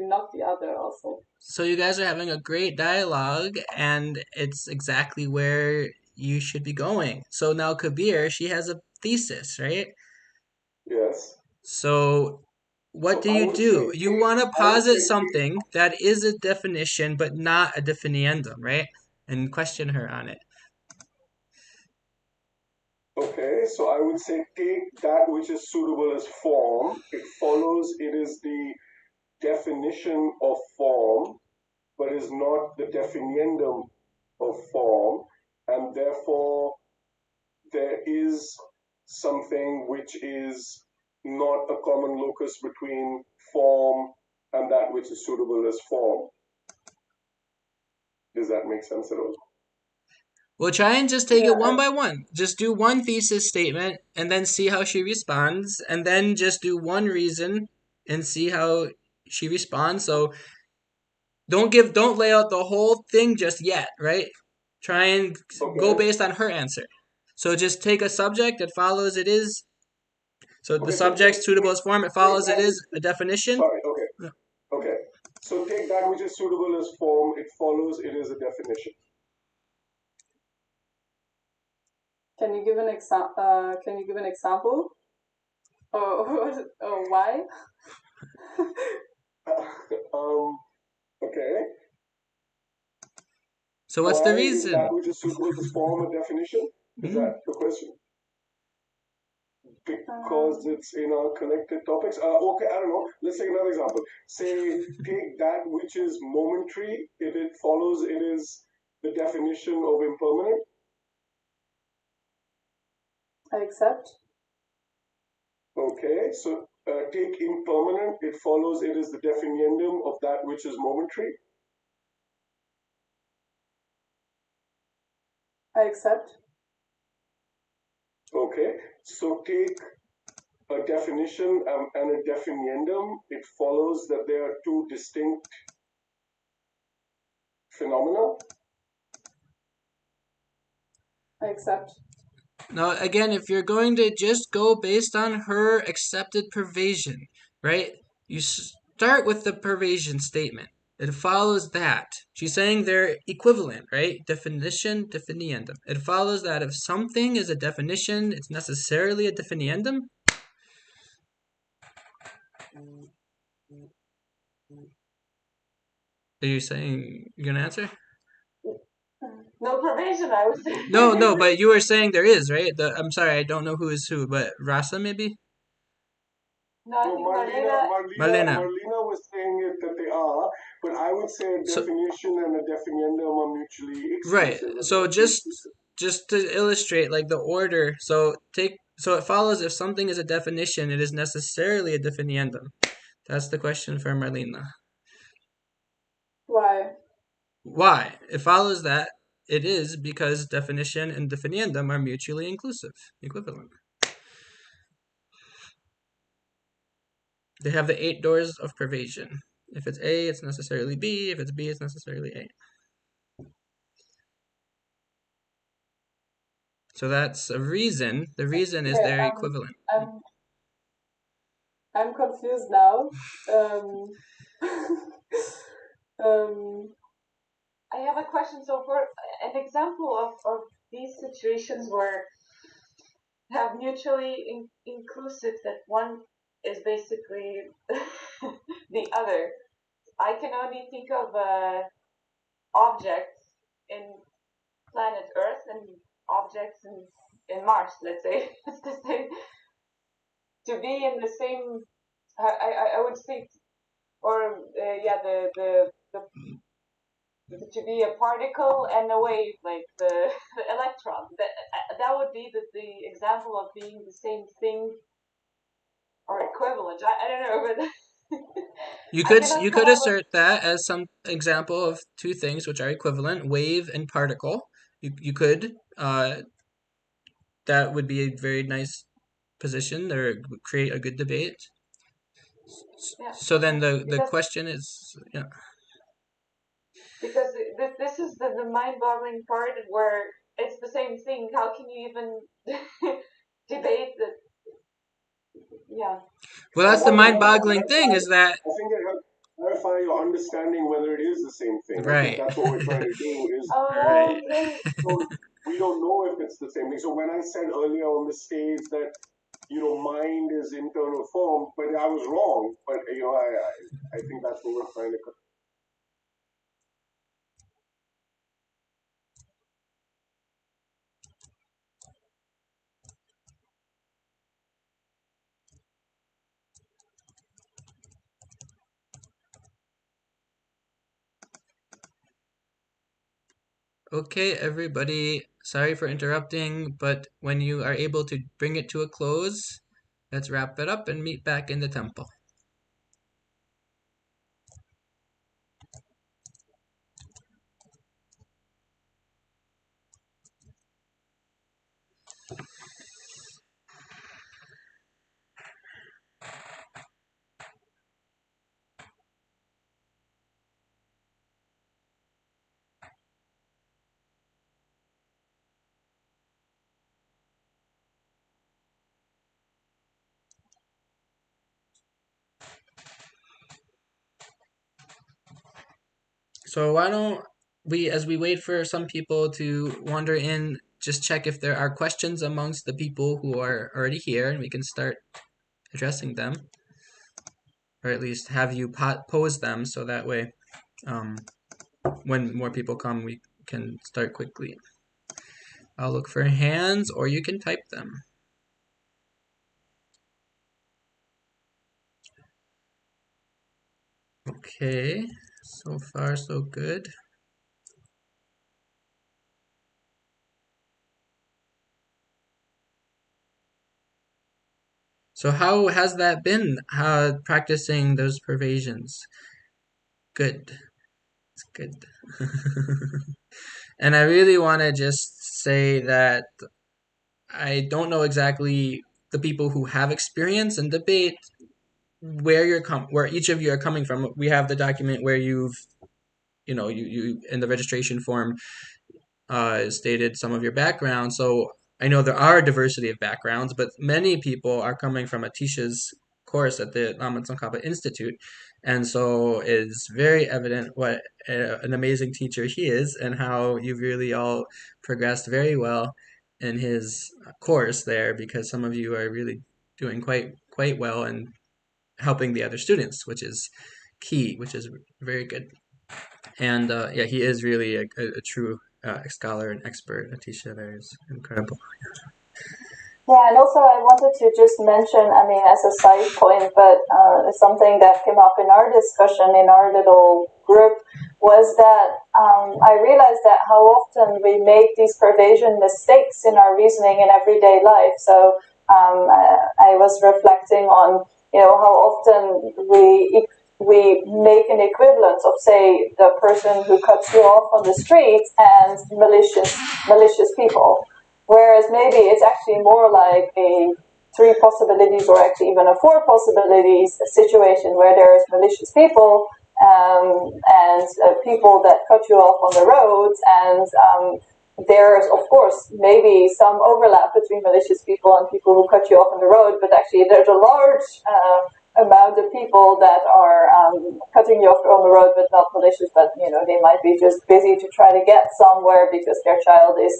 not the other also. so you guys are having a great dialogue and it's exactly where you should be going. So now Kabir, she has a thesis, right? Yes. So what do I you would do? say You want to I would posit say something that is a definition but not a definiendum, right? And question her on it. okay, so I would say take that which is suitable as form. It follows it is the definition of form, but is not the definiendum of form, and therefore there is something which is not a common locus between form and that which is suitable as form. Does that make sense at all? We'll try and just take it one Yeah. by one. Just do one thesis statement and then see how she responds, and then just do one reason and see how she responds. So don't lay out the whole thing just yet, right? Try and go Okay. based on her answer. So just take a subject that follows it is. So the Okay, so subject's suitable as form, it take follows it that. is a definition. Sorry, okay. Okay. So take that which is suitable as form, it follows it is a definition. Can you give an example? Or why? Okay. So what's the Why is reason? that which is suitable as form a definition? Is that the question? Because it's connected topics. Okay, I don't know. Let's take another example. Say, take that which is momentary. If it follows, it is the definition of impermanent. I accept. Okay, so take impermanent. It follows, it is the definiendum of that which is momentary. I accept. Okay, so take a definition and a definiendum, it follows that there are two distinct phenomena. Except. Now, again, if you're going to just go based on her accepted pervasion, right? You start with the pervasion statement. It follows that. She's saying they're equivalent, right? Definition, definiendum. It follows that if something is a definition, it's necessarily a definiendum. Are you saying you're gonna answer? No pervasion, I would say. No, but you were saying there is, right? I'm sorry, I don't know who is who, but Rasa maybe? No, I So think Marlena. Marlena was saying it that they are, but I would say a So, definition and a definiendum are mutually right. exclusive. So just to illustrate like the order. So it follows if something is a definition, it is necessarily a definiendum. That's the question for Marlena. Why? Why? It follows that it is because definition and definiendum are mutually inclusive, equivalent. They have the 8 doors of pervasion. If it's A, it's necessarily B. If it's B, it's necessarily A. So that's a reason. The reason is they're equivalent. I'm confused now. Um, I have a question. So, for an example of these situations where have mutually inclusive, that one is basically the other, I can only think of objects in planet Earth and objects in Mars, let's say. It's the same. To be in the same, I would think, or to be a particle and a wave, like the electron. That would be the example of being the same thing or equivalent. I don't know, but You could assert that as some example of two things which are equivalent, wave and particle. You could that would be a very nice position or create a good debate. Yeah. So then the question is, yeah. Because this is the mind-boggling part where it's the same thing. How can you even debate that? Yeah. Well, that's the mind-boggling thing is that. I think it helps clarify your understanding whether it is the same thing. Right. I think that's what we're trying to do. Is Right. so we don't know if it's the same thing. So when I said earlier on the stage that mind is internal form, but I was wrong. But I think that's what we're trying to. Okay, everybody, sorry for interrupting, but when you are able to bring it to a close, let's wrap it up and meet back in the temple. So why don't we, as we wait for some people to wander in, just check if there are questions amongst the people who are already here, and we can start addressing them, or at least have you pose them, so that way, when more people come, we can start quickly. I'll look for hands, or you can type them. Okay, so far so good. So how has that been, practicing those pervasions? Good. It's good. And I really want to just say that I don't know exactly the people who have experience in debate where each of you are coming from. We have the document where you in the registration form stated some of your background. So I know there are a diversity of backgrounds, but many people are coming from Atisha's course at the Lama Tsongkhapa Institute. And so it's very evident what an amazing teacher he is and how you've really all progressed very well in his course there, because some of you are really doing quite well and helping the other students, which is key, which is very good. And yeah, he is really a true scholar and expert. Atisha there is incredible. Yeah, and also I wanted to just mention, I mean, as a side point, but something that came up in our discussion in our little group was that I realized that how often we make these pervasion mistakes in our reasoning in everyday life. So I was reflecting on, how often we make an equivalence of, say, the person who cuts you off on the street and malicious people. Whereas maybe it's actually more like a 3 possibilities or actually even a 4 possibilities situation where there's malicious people and people that cut you off on the roads, and there's of course maybe some overlap between malicious people and people who cut you off on the road, but actually there's a large amount of people that are cutting you off on the road but not malicious, but they might be just busy to try to get somewhere because their child is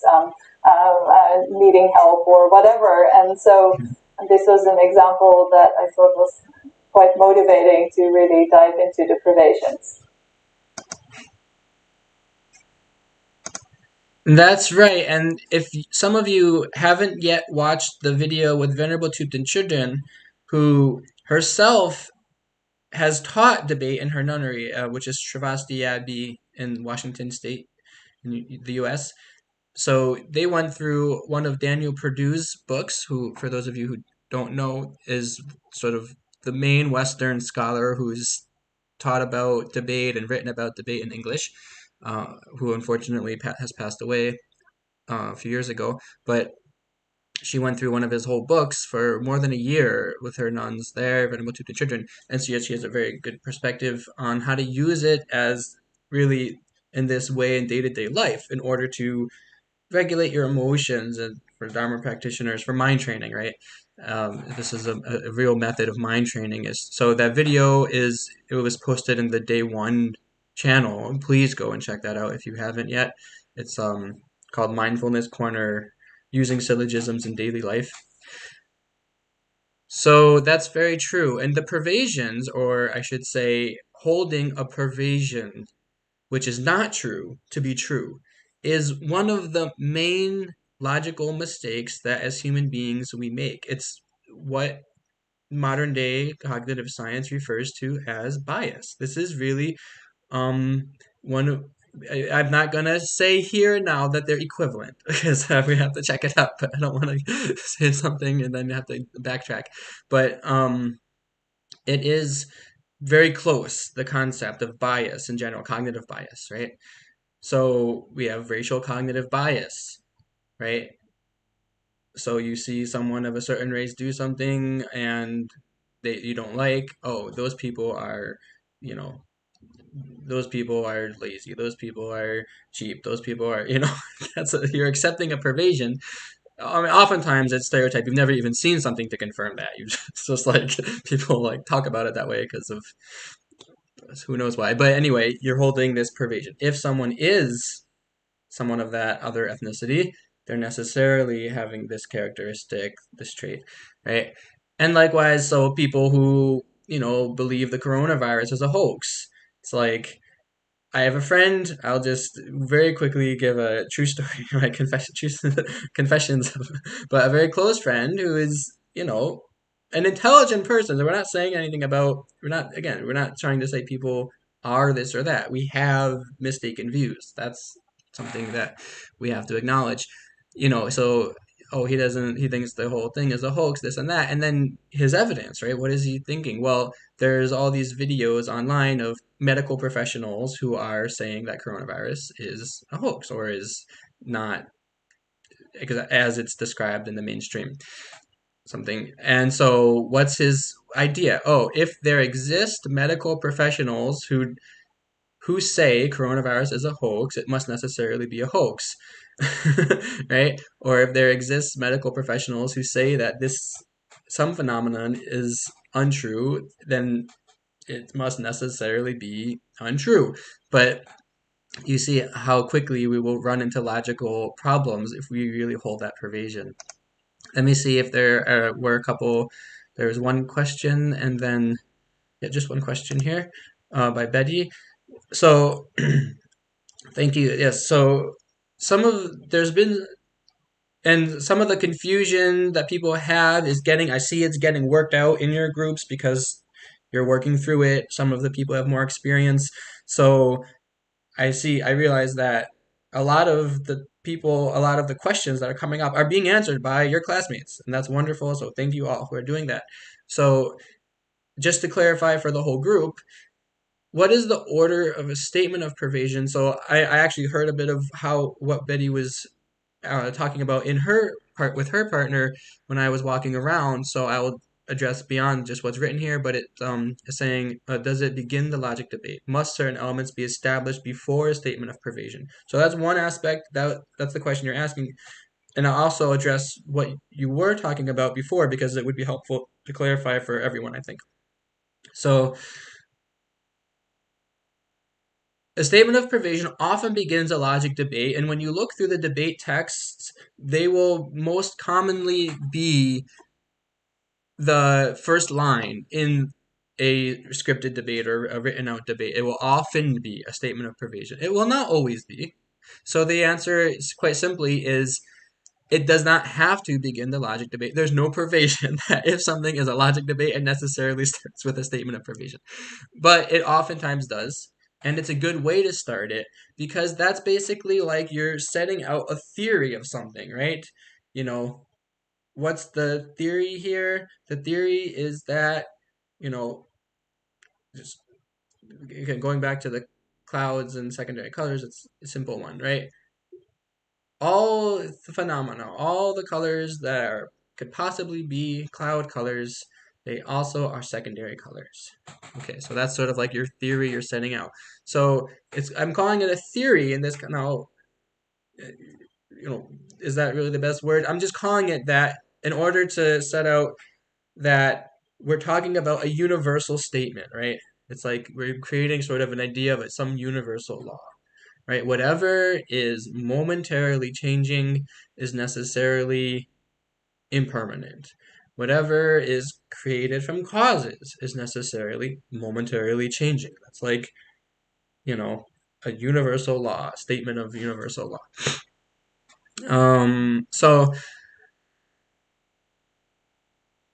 needing help or whatever. And so this was an example that I thought was quite motivating to really dive into the privations. That's right. And if some of you haven't yet watched the video with Venerable Thupten Chödrön, who herself has taught debate in her nunnery, which is Sravasti Abbey in Washington State, in the U.S. So they went through one of Daniel Perdue's books, who, for those of you who don't know, is sort of the main Western scholar who's taught about debate and written about debate in English, who unfortunately has passed away a few years ago. But she went through one of his whole books for more than a year with her nuns there, Venerable Thupten Chödrön, and so she has a very good perspective on how to use it as really in this way in day-to-day life in order to regulate your emotions, and for Dharma practitioners, for mind training, right? This is a real method of mind training. So that video it was posted in the Day One channel. Please go and check that out if you haven't yet. It's called Mindfulness Corner, Using Syllogisms in Daily Life. So that's very true. And the pervasions, or I should say, holding a pervasion which is not true to be true, is one of the main logical mistakes that as human beings we make. It's what modern day cognitive science refers to as bias. This is really one of I'm not gonna say here now that they're equivalent because we have to check it out, but I don't want to say something and then have to backtrack. But it is very close, the concept of bias in general, cognitive bias, right? So we have racial cognitive bias, right? So you see someone of a certain race do something and you don't like, oh, those people are, you know, those people are lazy, those people are cheap, those people are, you're accepting a pervasion. I mean, oftentimes it's stereotype. You've never even seen something to confirm that. It's just like people like talk about it that way because of who knows why. But anyway, you're holding this pervasion. If someone is someone of that other ethnicity, they're necessarily having this characteristic, this trait, right? And likewise, so people who, believe the coronavirus is a hoax. It's like, I have a friend, I'll just very quickly give a true story, right? Confessions, but a very close friend who is, an intelligent person. So we're not saying anything about, we're not trying to say people are this or that. We have mistaken views. That's something that we have to acknowledge, so, oh, he thinks the whole thing is a hoax, this and that. And then his evidence, right? What is he thinking? Well, there's all these videos online of medical professionals who are saying that coronavirus is a hoax or is not as it's described in the mainstream. something. And so what's his idea? Oh, if there exist medical professionals who say coronavirus is a hoax, it must necessarily be a hoax. Right? Or if there exists medical professionals who say that some phenomenon is untrue, then it must necessarily be untrue. But you see how quickly we will run into logical problems if we really hold that pervasion. Let me see if there were a couple. There was one question, and then just one question here by Betty. So thank you. Yes. So there's been, and some of the confusion that people have is I see it's getting worked out in your groups because you're working through it. Some of the people have more experience. So I realize that a lot of the questions that are coming up are being answered by your classmates, and that's wonderful. So thank you all who are doing that. So just to clarify for the whole group, what is the order of a statement of pervasion? So I actually heard a bit of what Betty was talking about in her part with her partner when I was walking around. So I will address beyond just what's written here, but it's saying, does it begin the logic debate? Must certain elements be established before a statement of pervasion? So that's one aspect. That's the question you're asking. And I'll also address what you were talking about before because it would be helpful to clarify for everyone, I think. So a statement of pervasion often begins a logic debate, and when you look through the debate texts, they will most commonly be the first line in a scripted debate or a written out debate. It will often be a statement of pervasion. It will not always be. So the answer is quite simply is it does not have to begin the logic debate. There's no pervasion that if something is a logic debate, it necessarily starts with a statement of pervasion. But it oftentimes does. And it's a good way to start it because that's basically like you're setting out a theory of something, right? You know, what's the theory here? The theory is that, you know, just again, going back to the clouds and secondary colors, it's a simple one, right? All the phenomena, all the colors that could possibly be cloud colors, they also are secondary colors. Okay, so that's sort of like your theory you're setting out. So I'm calling it a theory in this now, is that really the best word? I'm just calling it that in order to set out that we're talking about a universal statement, right? It's like we're creating sort of an idea of some universal law, right? Whatever is momentarily changing is necessarily impermanent. Whatever is created from causes is necessarily momentarily changing. That's like, a universal law, a statement of universal law. So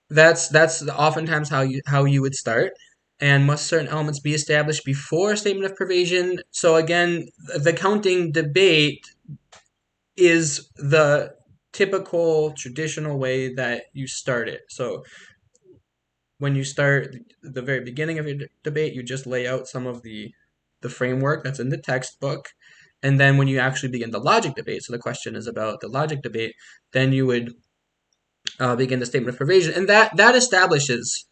that's oftentimes how you would start. And must certain elements be established before a statement of pervasion? So again, the counting debate is the typical traditional way that you start it. So when you start the very beginning of your debate, you just lay out some of the framework that's in the textbook. And then when you actually begin the logic debate, so the question is about the logic debate, then you would begin the statement of pervasion. And that establishes,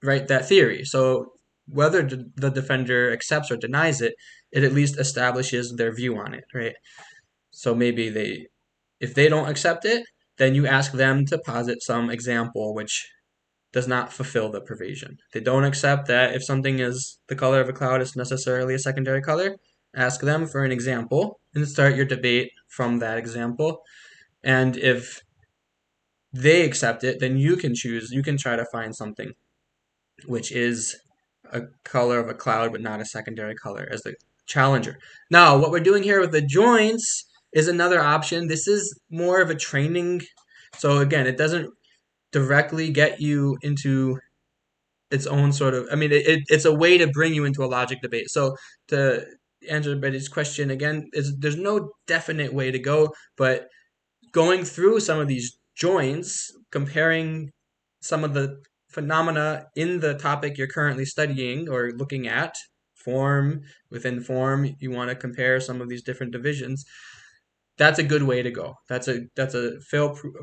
right, that theory. So whether the defender accepts or denies it, it at least establishes their view on it, right? So maybe if they don't accept it, then you ask them to posit some example which does not fulfill the pervasion. They don't accept that if something is the color of a cloud is necessarily a secondary color. Ask them for an example and start your debate from that example. And if they accept it, then you can try to find something which is a color of a cloud but not a secondary color as the challenger. Now, what we're doing here with the joints is another option. This is more of a training. So again, it doesn't directly get you into its own sort of, it's a way to bring you into a logic debate. So to answer Betty's question again, there's no definite way to go, but going through some of these joints, comparing some of the phenomena in the topic you're currently studying or looking at, form within form, you want to compare some of these different divisions. That's a good way to go. That's a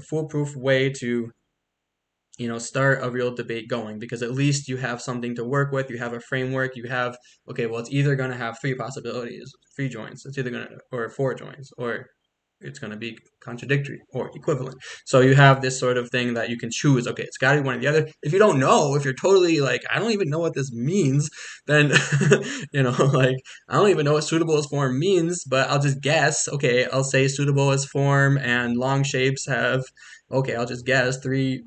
foolproof way to start a real debate going, because at least you have something to work with. You have a framework. You have, okay, well, it's either going to have three possibilities, three joints. It's either going to, or four joints, or it's going to be contradictory or equivalent. So you have this sort of thing that you can choose. Okay, it's got to be one or the other. If you don't know, if you're totally like, I don't even know what this means, then, like, I don't even know what suitable as form means, but I'll just guess. Okay, I'll say suitable as form and long shapes have, okay, I'll just guess three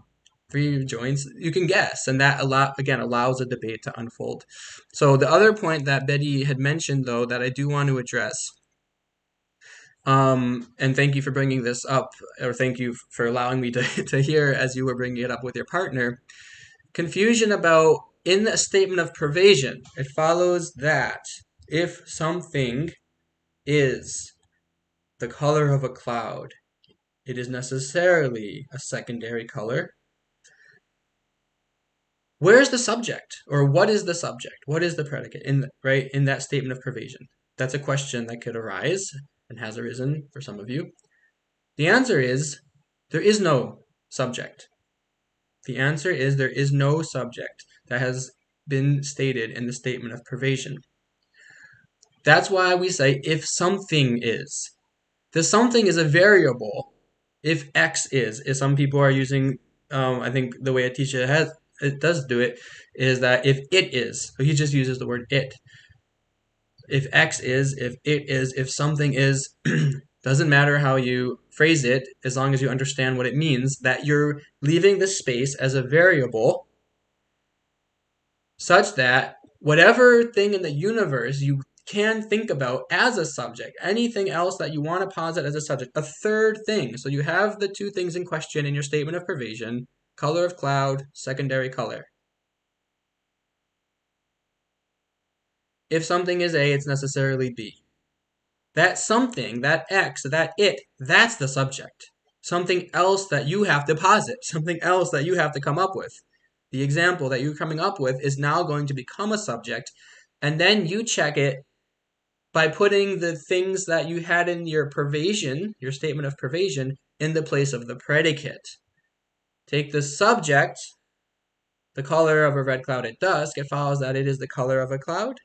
joints. You can guess, and that allows a debate to unfold. So the other point that Betty had mentioned, though, that I do want to address, and thank you for bringing this up, or thank you for allowing me to hear as you were bringing it up with your partner. Confusion about, in a statement of pervasion, it follows that if something is the color of a cloud, it is necessarily a secondary color. Where's the subject? Or what is the subject? What is the predicate in that statement of pervasion? That's a question that could arise and has arisen for some of you. The answer is there is no subject. The answer is there is no subject that has been stated in the statement of pervasion. That's why we say if something is. The something is a variable. If X is, if some people are using, I think the way Atisha does do it, is that if it is, so he just uses the word it. If X is, if it is, if something is, doesn't matter how you phrase it, as long as you understand what it means, that you're leaving the space as a variable such that whatever thing in the universe you can think about as a subject, anything else that you want to posit as a subject, a third thing. So you have the two things in question in your statement of pervasion, color of cloud, secondary color. If something is A, it's necessarily B. That something, that X, that it, that's the subject. Something else that you have to posit, something else that you have to come up with. The example that you're coming up with is now going to become a subject, and then you check it by putting the things that you had in your pervasion, your statement of pervasion, in the place of the predicate. Take the subject, the color of a red cloud at dusk, it follows that it is the color of a cloud.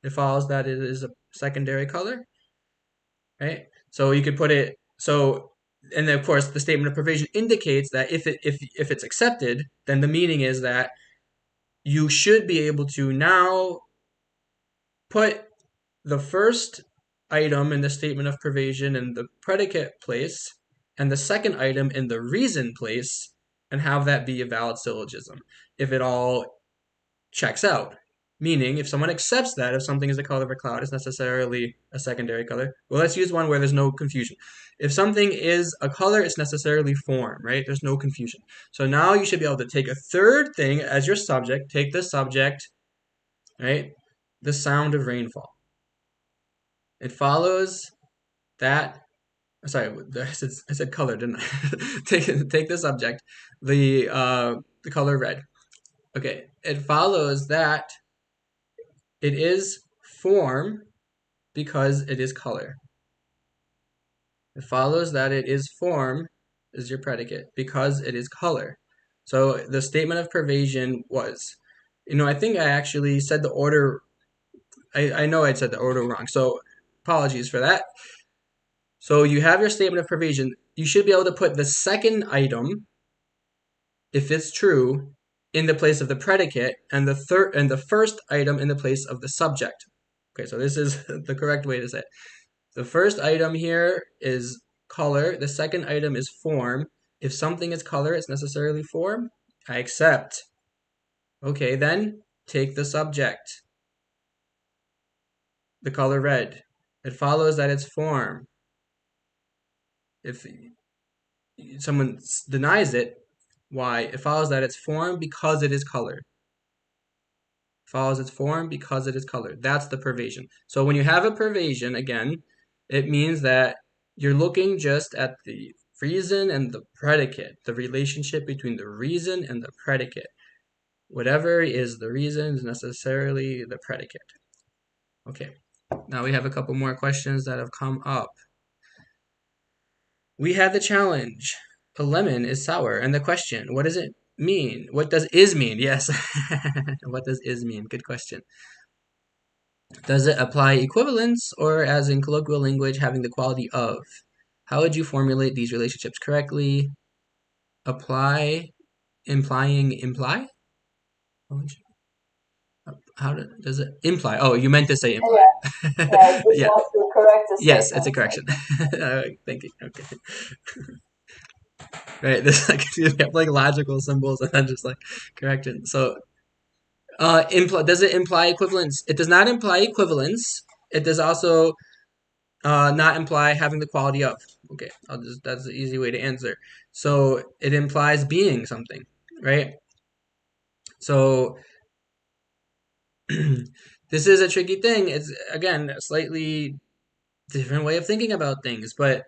It follows that it is a secondary color, right? So you could put it, and then of course the statement of pervasion indicates that if it's accepted, then the meaning is that you should be able to now put the first item in the statement of pervasion in the predicate place and the second item in the reason place and have that be a valid syllogism if it all checks out. Meaning, if someone accepts that if something is the color of a cloud, it's necessarily a secondary color. Well, let's use one where there's no confusion. If something is a color, it's necessarily form, right? There's no confusion. So now you should be able to take a third thing as your subject, take the subject, right? The sound of rainfall. It follows that, sorry, I said color, didn't I? take the subject, the color red. Okay, it follows that it is form because it is color. It follows that it is form is your predicate because it is color. So the statement of pervasion was, I think I actually said the order, I know I said the order wrong, so apologies for that. So you have your statement of pervasion. You should be able to put the second item, if it's true, in the place of the predicate, and the first item in the place of the subject. Okay, so this is the correct way to say it. The first item here is color. The second item is form. If something is color, it's necessarily form. I accept. Okay, then take the subject, the color red. It follows that it's form. If someone denies it, why? It follows that it's form because it is color. It follows its form because it is color. That's the pervasion. So when you have a pervasion, again, it means that you're looking just at the reason and the predicate, the relationship between the reason and the predicate. Whatever is the reason is necessarily the predicate. Okay, now we have a couple more questions that have come up. We had the challenge. A lemon is sour, and the question, what does it mean? What does is mean? Yes. What does is mean? Good question. Does it apply equivalence or, as in colloquial language, having the quality of? How would you formulate these relationships correctly? Apply, implying, imply? Does it imply? Oh, you meant to say imply. Yeah, yeah, it just Yeah. wants to correct the Yes, it's a statement. correction. Thank you. Okay. Right. This like you have like logical symbols and then just like correction. So does it imply equivalence? It does not imply equivalence. It does also not imply having the quality of. Okay, that's the easy way to answer. So it implies being something, right? So this is a tricky thing. It's again a slightly different way of thinking about things, but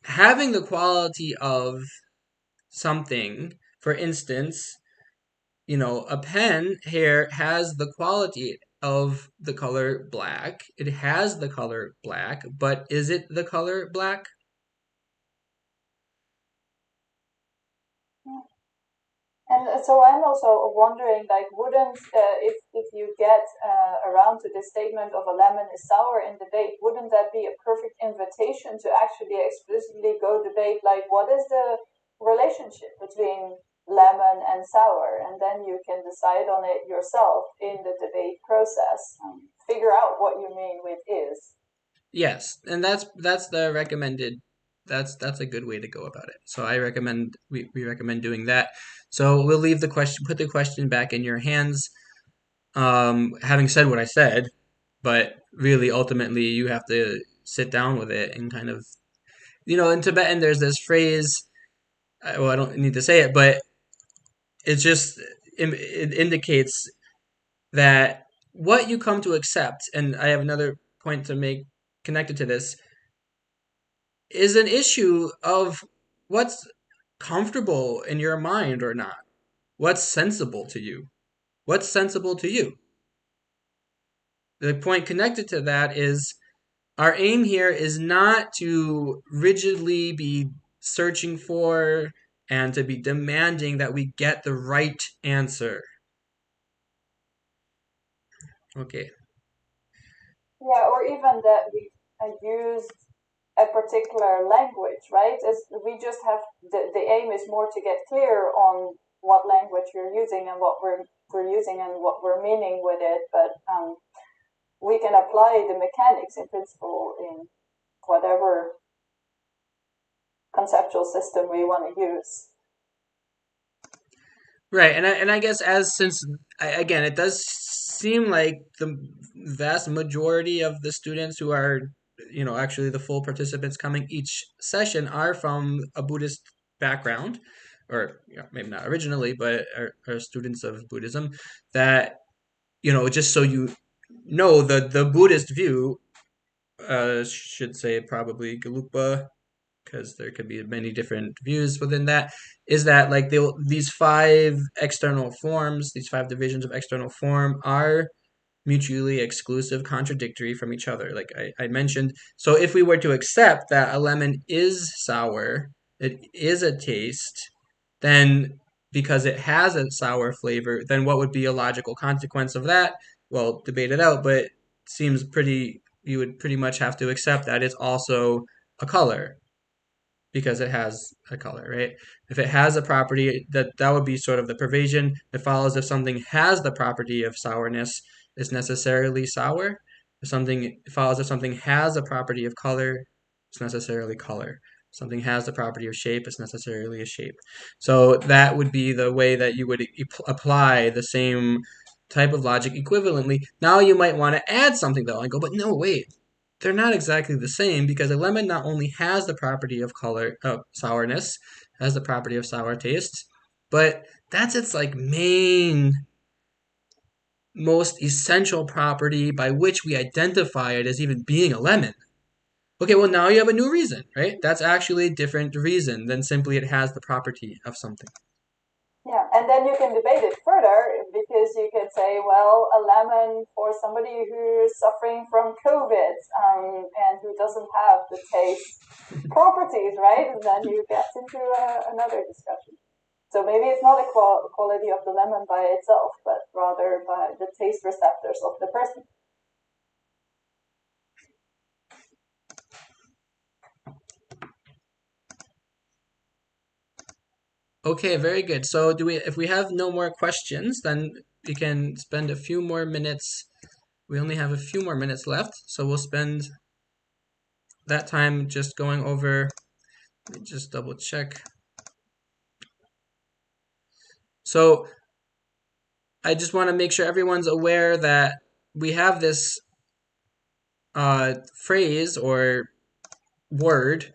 having the quality of something, for instance, a pen here has the quality of the color black. It has the color black, but is it the color black? And so I'm also wondering, like, wouldn't if you get around to the statement of a lemon is sour in debate, wouldn't that be a perfect invitation to actually explicitly go debate, like, what is the relationship between lemon and sour, and then you can decide on it yourself in the debate process, figure out what you mean with is. Yes, and that's the recommended. That's a good way to go about it. So I recommend we recommend doing that. So we'll leave the question, put the question back in your hands. Having said what I said, but really ultimately you have to sit down with it and kind of, in Tibetan there's this phrase. Well, I don't need to say it, but it indicates that what you come to accept, and I have another point to make connected to this, is an issue of what's comfortable in your mind or not. What's sensible to you? What's sensible to you? The point connected to that is our aim here is not to rigidly be searching for and to be demanding that we get the right answer. Okay. Yeah, or even that we used a particular language, right? As we just have the aim is more to get clear on what language you're using and what we're using and what we're meaning with it, but we can apply the mechanics in principle in whatever conceptual system we want to use. Right, and I guess again, it does seem like the vast majority of the students who are, actually the full participants coming each session are from a Buddhist background, or maybe not originally, but are students of Buddhism. That just so you know, the Buddhist view, should say probably Galupa, because there could be many different views within that, is that like these five external forms, these five divisions of external form are mutually exclusive, contradictory from each other, like I mentioned. So if we were to accept that a lemon is sour, it is a taste, then because it has a sour flavor, then what would be a logical consequence of that? Well, debate it out, but it seems you would pretty much have to accept that it's also a color because it has a color, right? If it has a property, that would be sort of the pervasion. It follows if something has the property of sourness, it's necessarily sour. If something it follows if something has a property of color, it's necessarily color. If something has the property of shape, it's necessarily a shape. So that would be the way that you would apply the same type of logic equivalently. Now you might want to add something though and go, but no, wait, they're not exactly the same because a lemon not only has the property of color of sourness, has the property of sour taste, but that's its like main most essential property by which we identify it as even being a lemon. Okay, well now you have a new reason, right? That's actually a different reason than simply it has the property of something. Yeah, and then you can debate it further because you can say, well, a lemon for somebody who's suffering from COVID and who doesn't have the taste properties, right? And then you get into another discussion. So maybe it's not a quality of the lemon by itself, but rather by the taste receptors of the person. Okay, very good. So if we have no more questions, then we can spend a few more minutes. We only have a few more minutes left, so we'll spend that time just going over, let me just double check. So I just want to make sure everyone's aware that we have this phrase or word,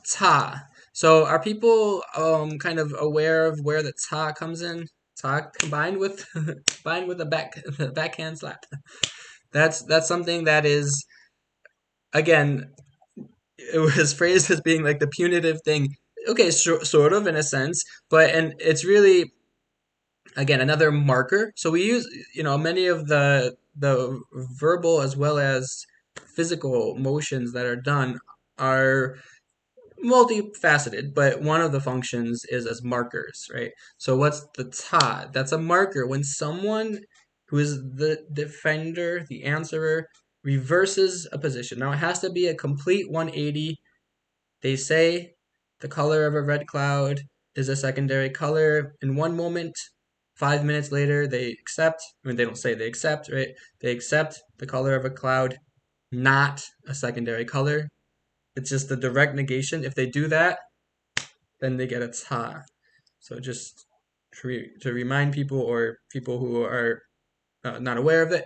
ta. So are people kind of aware of where the ta comes in? Ta combined with combined with the backhand slap. That's something that is, again, it was phrased as being like the punitive thing. Okay, sort of in a sense, but and it's really, again, another marker. So we use, many of the verbal as well as physical motions that are done are multifaceted, but one of the functions is as markers, right? So what's the ta? That's a marker when someone who is the defender, the answerer, reverses a position. Now it has to be a complete 180. They say the color of a red cloud is a secondary color in one moment. 5 minutes later, they accept. I mean, they don't say they accept, right? They accept the color of a cloud, not a secondary color. It's just the direct negation. If they do that, then they get a ta. So just to remind people or people who are not aware of it.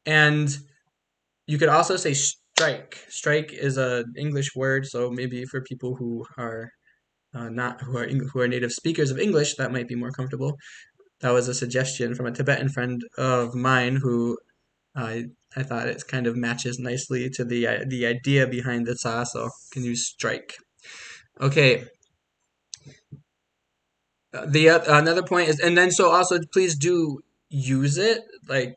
And you could also say strike. Strike is an English word, so maybe for people who are not who are native speakers of English, that might be more comfortable. That was a suggestion from a Tibetan friend of mine who I thought it kind of matches nicely to the idea behind the ta, so can use strike. Okay. The another point is, and then so also please do use it, like,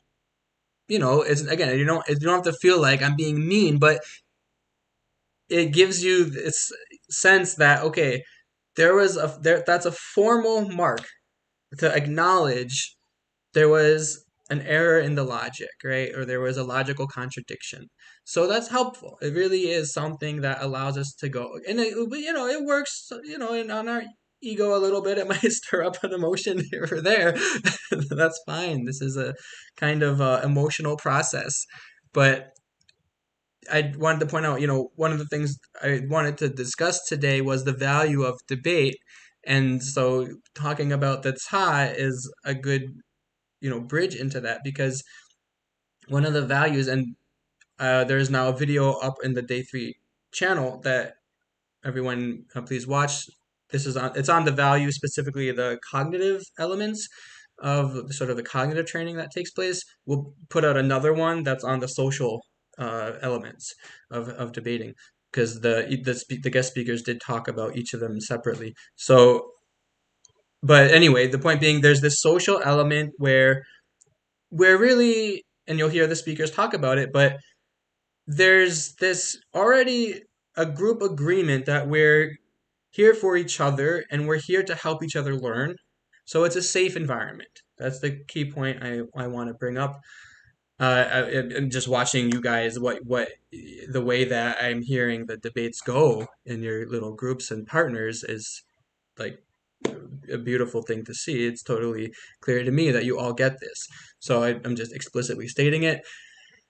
it's, again, you don't have to feel like I'm being mean, but it gives you this sense that, okay, that's a formal mark to acknowledge there was an error in the logic, right? Or there was a logical contradiction. So that's helpful. It really is something that allows us to go, and it works, on our ego a little bit. It might stir up an emotion here or there. That's fine. This is a kind of emotional process. But I wanted to point out, one of the things I wanted to discuss today was the value of debate. And so talking about the ta is a good, bridge into that, because one of the values, and there's now a video up in the Day 3 channel that everyone please watch. It's on the value, specifically the cognitive elements of sort of the cognitive training that takes place. We'll put out another one that's on the social elements of debating, because the guest speakers did talk about each of them separately. So, but anyway, the point being, there's this social element where really, and you'll hear the speakers talk about it, but there's this already a group agreement that we're here for each other and we're here to help each other learn. So it's a safe environment. That's the key point I want to bring up. I'm just watching you guys, what the way that I'm hearing the debates go in your little groups and partners is like a beautiful thing to see. It's totally clear to me that you all get this. So I'm just explicitly stating it.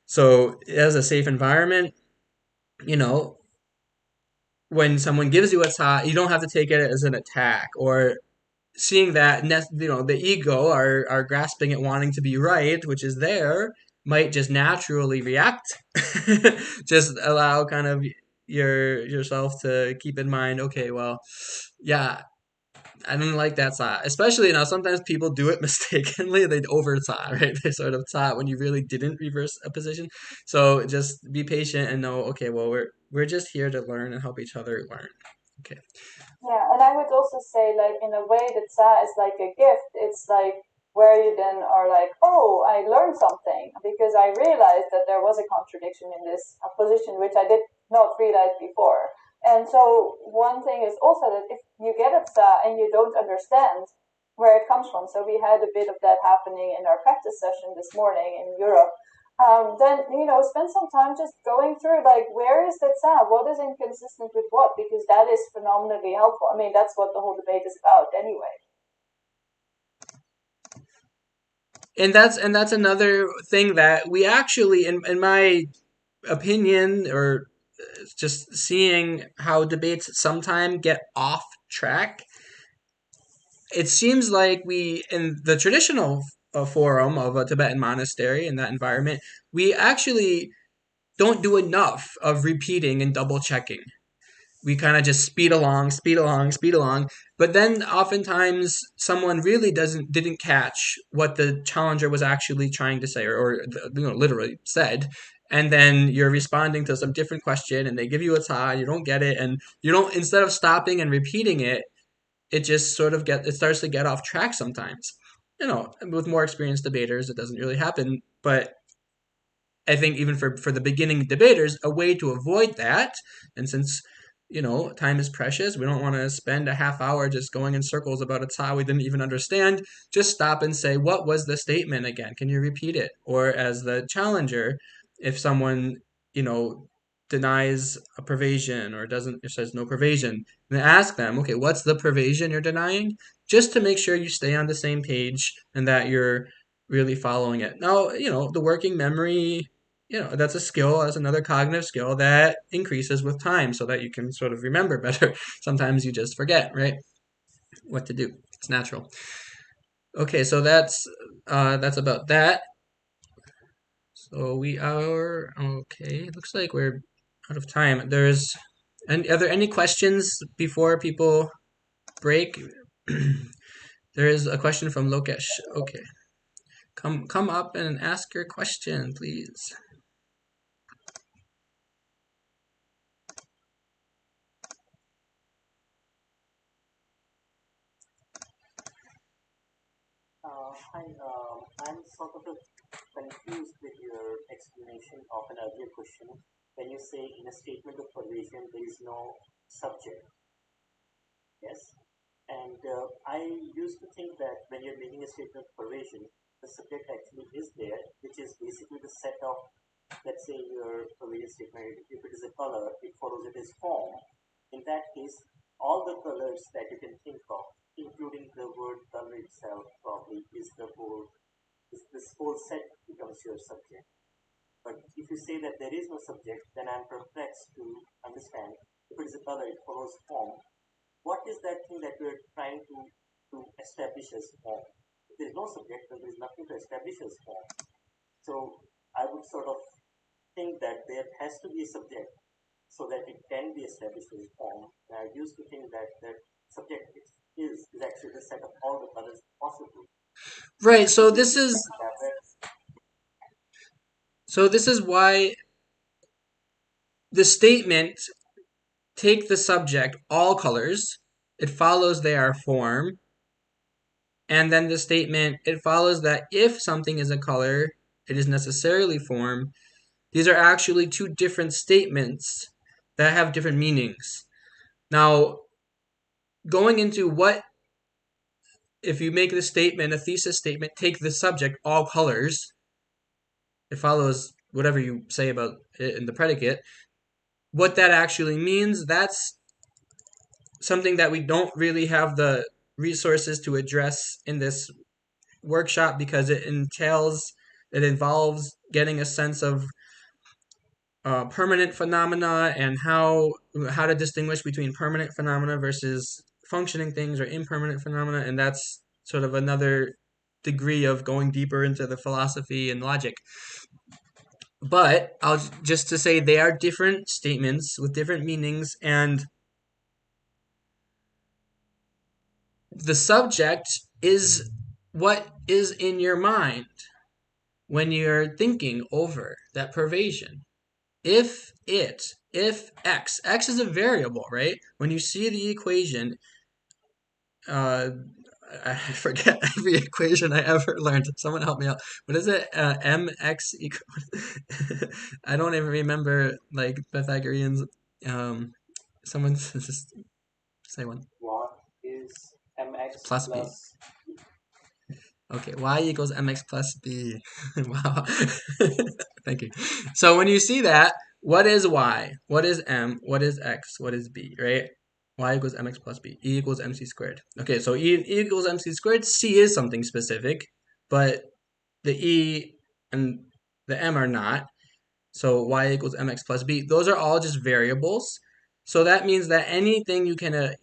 So as a safe environment, you know, when someone gives you a ta, you don't have to take it as an attack, or seeing that, the ego, are grasping at wanting to be right, which is there, might just naturally react. Just allow kind of yourself to keep in mind, okay, well, yeah, I didn't like that ta. Especially now, sometimes people do it mistakenly. They over ta, right? They sort of ta when you really didn't reverse a position. So just be patient and know, okay, well, we're just here to learn and help each other learn. Okay. Yeah, and I would also say, like, in a way, that sa is like a gift. It's like where you then are like, oh, I learned something because I realized that there was a contradiction in this position, which I did not realize before. And so one thing is also that if you get a sa and you don't understand, where it comes from. So we had a bit of that happening in our practice session this morning in Europe. Then spend some time just going through, like, where is that sound? What is inconsistent with what? Because that is phenomenally helpful. I mean, that's what the whole debate is about anyway. And that's another thing that we actually, in my opinion, or just seeing how debates sometimes get off track, it seems like we, in the traditional forum of a Tibetan monastery, in that environment, we actually don't do enough of repeating and double checking. We kind of just speed along, speed along, speed along. But then oftentimes someone really didn't catch what the challenger was actually trying to say, or literally said. And then you're responding to some different question, and they give you a tie, you don't get it, and you don't. Instead of stopping and repeating it, it just sort of it starts to get off track sometimes. With more experienced debaters, it doesn't really happen, but I think even for the beginning debaters, a way to avoid that, and since time is precious, we don't want to spend a half hour just going in circles about a tzah we didn't even understand. Just stop and say, what was the statement again? Can you repeat it? Or as the challenger, if someone denies a pervasion or doesn't, or says no pervasion, then ask them, okay, what's the pervasion you're denying? Just to make sure you stay on the same page and that you're really following it. Now, the working memory, that's a skill, that's another cognitive skill that increases with time so that you can sort of remember better. Sometimes you just forget, right? What to do. It's natural. Okay, so that's about that. So we are okay. Looks like we're out of time. Are there any questions before people break? There is a question from Lokesh. Okay. Come up and ask your question, please. Hi, I'm sort of confused with your explanation of an earlier question when you say in a statement of pervasion there is no subject. Yes? And I used to think that when you're making a statement of pervasion, the subject actually is there, which is basically the set of, let's say, your pervasion statement. If it is a color, it follows it as form. In that case, all the colors that you can think of, including the word color itself, probably is this whole set becomes your subject. But if you say that there is no subject, then I'm perplexed to understand. If it is a color, it follows form. What is that thing that we're trying to establish as form? If there's no subject, then there's nothing to establish as form. So I would sort of think that there has to be a subject so that it can be established as form. And I used to think that that subject is actually the set of all the colors possible. Right. So this is why the statement, take the subject, all colors, it follows they are form. And then the statement, it follows that if something is a color, it is necessarily form. These are actually two different statements that have different meanings. Now, going into if you make the statement, a thesis statement, take the subject, all colors, it follows whatever you say about it in the predicate. What that actually means, that's something that we don't really have the resources to address in this workshop because it involves getting a sense of permanent phenomena and how to distinguish between permanent phenomena versus functioning things or impermanent phenomena, and that's sort of another degree of going deeper into the philosophy and logic. But I'll just to say they are different statements with different meanings, and the subject is what is in your mind when you're thinking over that pervasion. If X is a variable, right? When you see the equation, I forget every equation I ever learned. Someone help me out. What is it? Mx equal. I don't even remember like Pythagoreans. Someone just say one. What is mx Plus b. plus Okay, y equals mx plus b. Wow. Thank you. So when you see that, what is y? What is m? What is x? What is b, right? Y equals mx plus b. E equals mc squared. Okay, so E equals mc squared. C is something specific, but the E and the m are not. So y equals mx plus b. Those are all just variables. So that means that anything you can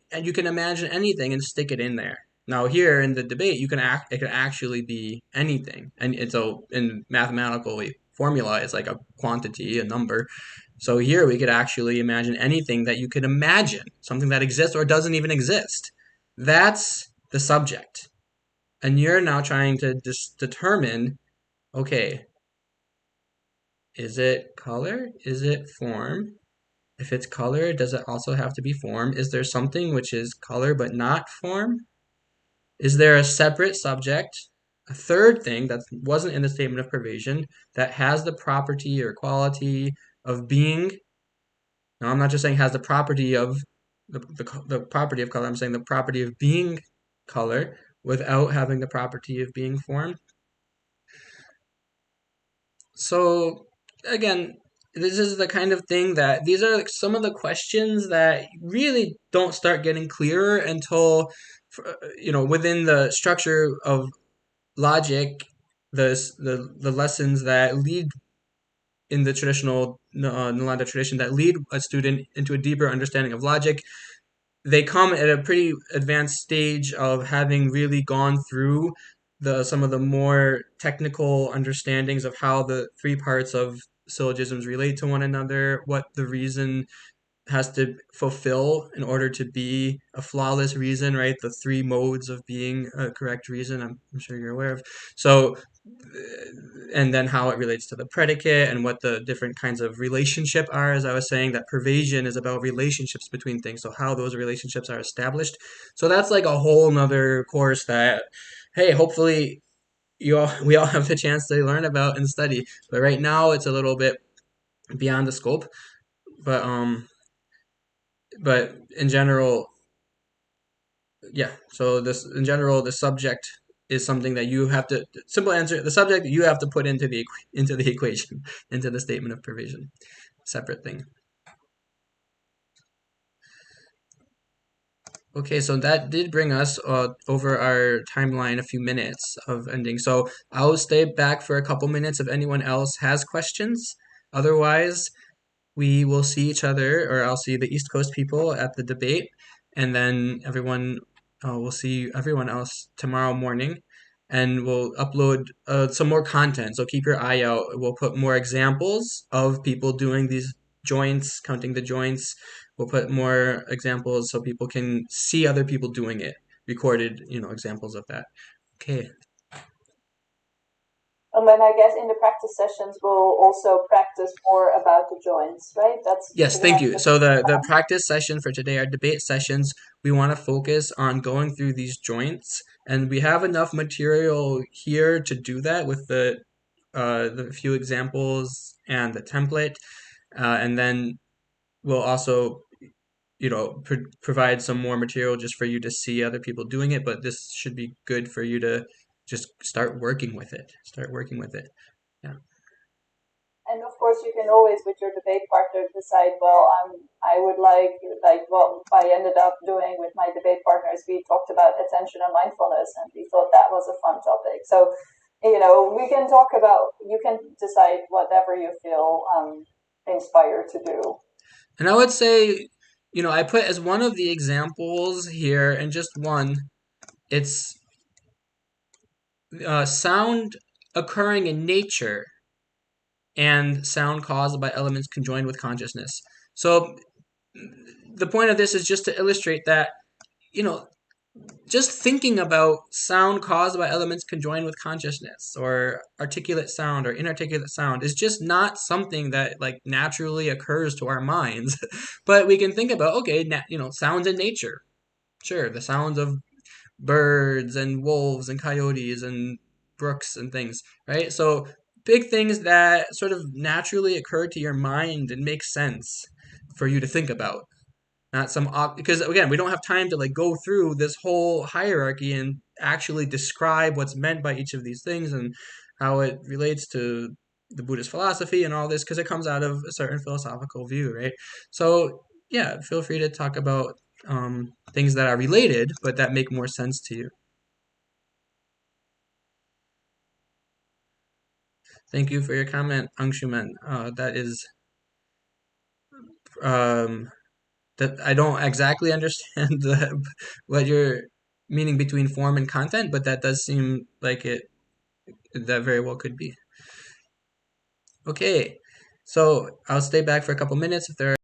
imagine anything and stick it in there. Now here in the debate, it can actually be anything, and so in mathematical formula, it's like a quantity, a number. So here we could actually imagine anything that you could imagine, something that exists or doesn't even exist. That's the subject, and you're now trying to just determine, okay, is it color? Is it form? If it's color, does it also have to be form? Is there something which is color but not form? Is there a separate subject, a third thing that wasn't in the statement of pervasion, that has the property or quality of being? Now, I'm not just saying has the property of the property of color. I'm saying the property of being color without having the property of being form. So again, this is the kind of thing that these are some of the questions that really don't start getting clearer until within the structure of logic, the lessons that lead in the traditional Nalanda tradition that lead a student into a deeper understanding of logic, they come at a pretty advanced stage of having really gone through some of the more technical understandings of how the three parts of syllogisms relate to one another, what the reason has to fulfill in order to be a flawless reason, right? The three modes of being a correct reason, I'm sure you're aware of. So, and then how it relates to the predicate and what the different kinds of relationship are. As I was saying, that pervasion is about relationships between things, so how those relationships are established. So that's like a whole nother course that, hey, hopefully we all have the chance to learn about and study. But right now it's a little bit beyond the scope. But in general, yeah. So this in general, the subject is something that you have to simple answer. The subject you have to put into the equation, into the statement of pervasion. Separate thing. Okay, so that did bring us over our timeline a few minutes of ending. So I'll stay back for a couple minutes if anyone else has questions. Otherwise, we will see each other, or I'll see the East Coast people at the debate, and then we'll see everyone else tomorrow morning, and we'll upload some more content. So keep your eye out. We'll put more examples of people doing these joints, counting the joints. We'll put more examples so people can see other people doing it, recorded, examples of that. Okay. And then I guess in the practice sessions, we'll also practice more about the joints, right? That's Yes, thank you. So the practice session for today, our debate sessions, we want to focus on going through these joints, and we have enough material here to do that with the few examples and the template, and then we'll also provide some more material just for you to see other people doing it. But this should be good for you to just start working with it. Yeah. And of course, you can always, with your debate partner, decide. Well, I would like what I ended up doing with my debate partners. We talked about attention and mindfulness, and we thought that was a fun topic. So, we can talk about. You can decide whatever you feel inspired to do. And I would say, I put as one of the examples here, and just one, it's sound occurring in nature and sound caused by elements conjoined with consciousness. So the point of this is just to illustrate that, just thinking about sound caused by elements conjoined with consciousness, or articulate sound or inarticulate sound, is just not something that like naturally occurs to our minds. But we can think about, okay, sounds in nature. Sure, the sounds of birds and wolves and coyotes and brooks and things, right? So big things that sort of naturally occur to your mind and make sense for you to think about. Not some because again, we don't have time to like go through this whole hierarchy and actually describe what's meant by each of these things and how it relates to the Buddhist philosophy and all this, because it comes out of a certain philosophical view, right? So yeah, feel free to talk about things that are related, but that make more sense to you. Thank you for your comment, Angshuman. That is that I don't exactly understand what you're meaning between form and content, but that does seem like that very well could be. Okay, so I'll stay back for a couple minutes if there are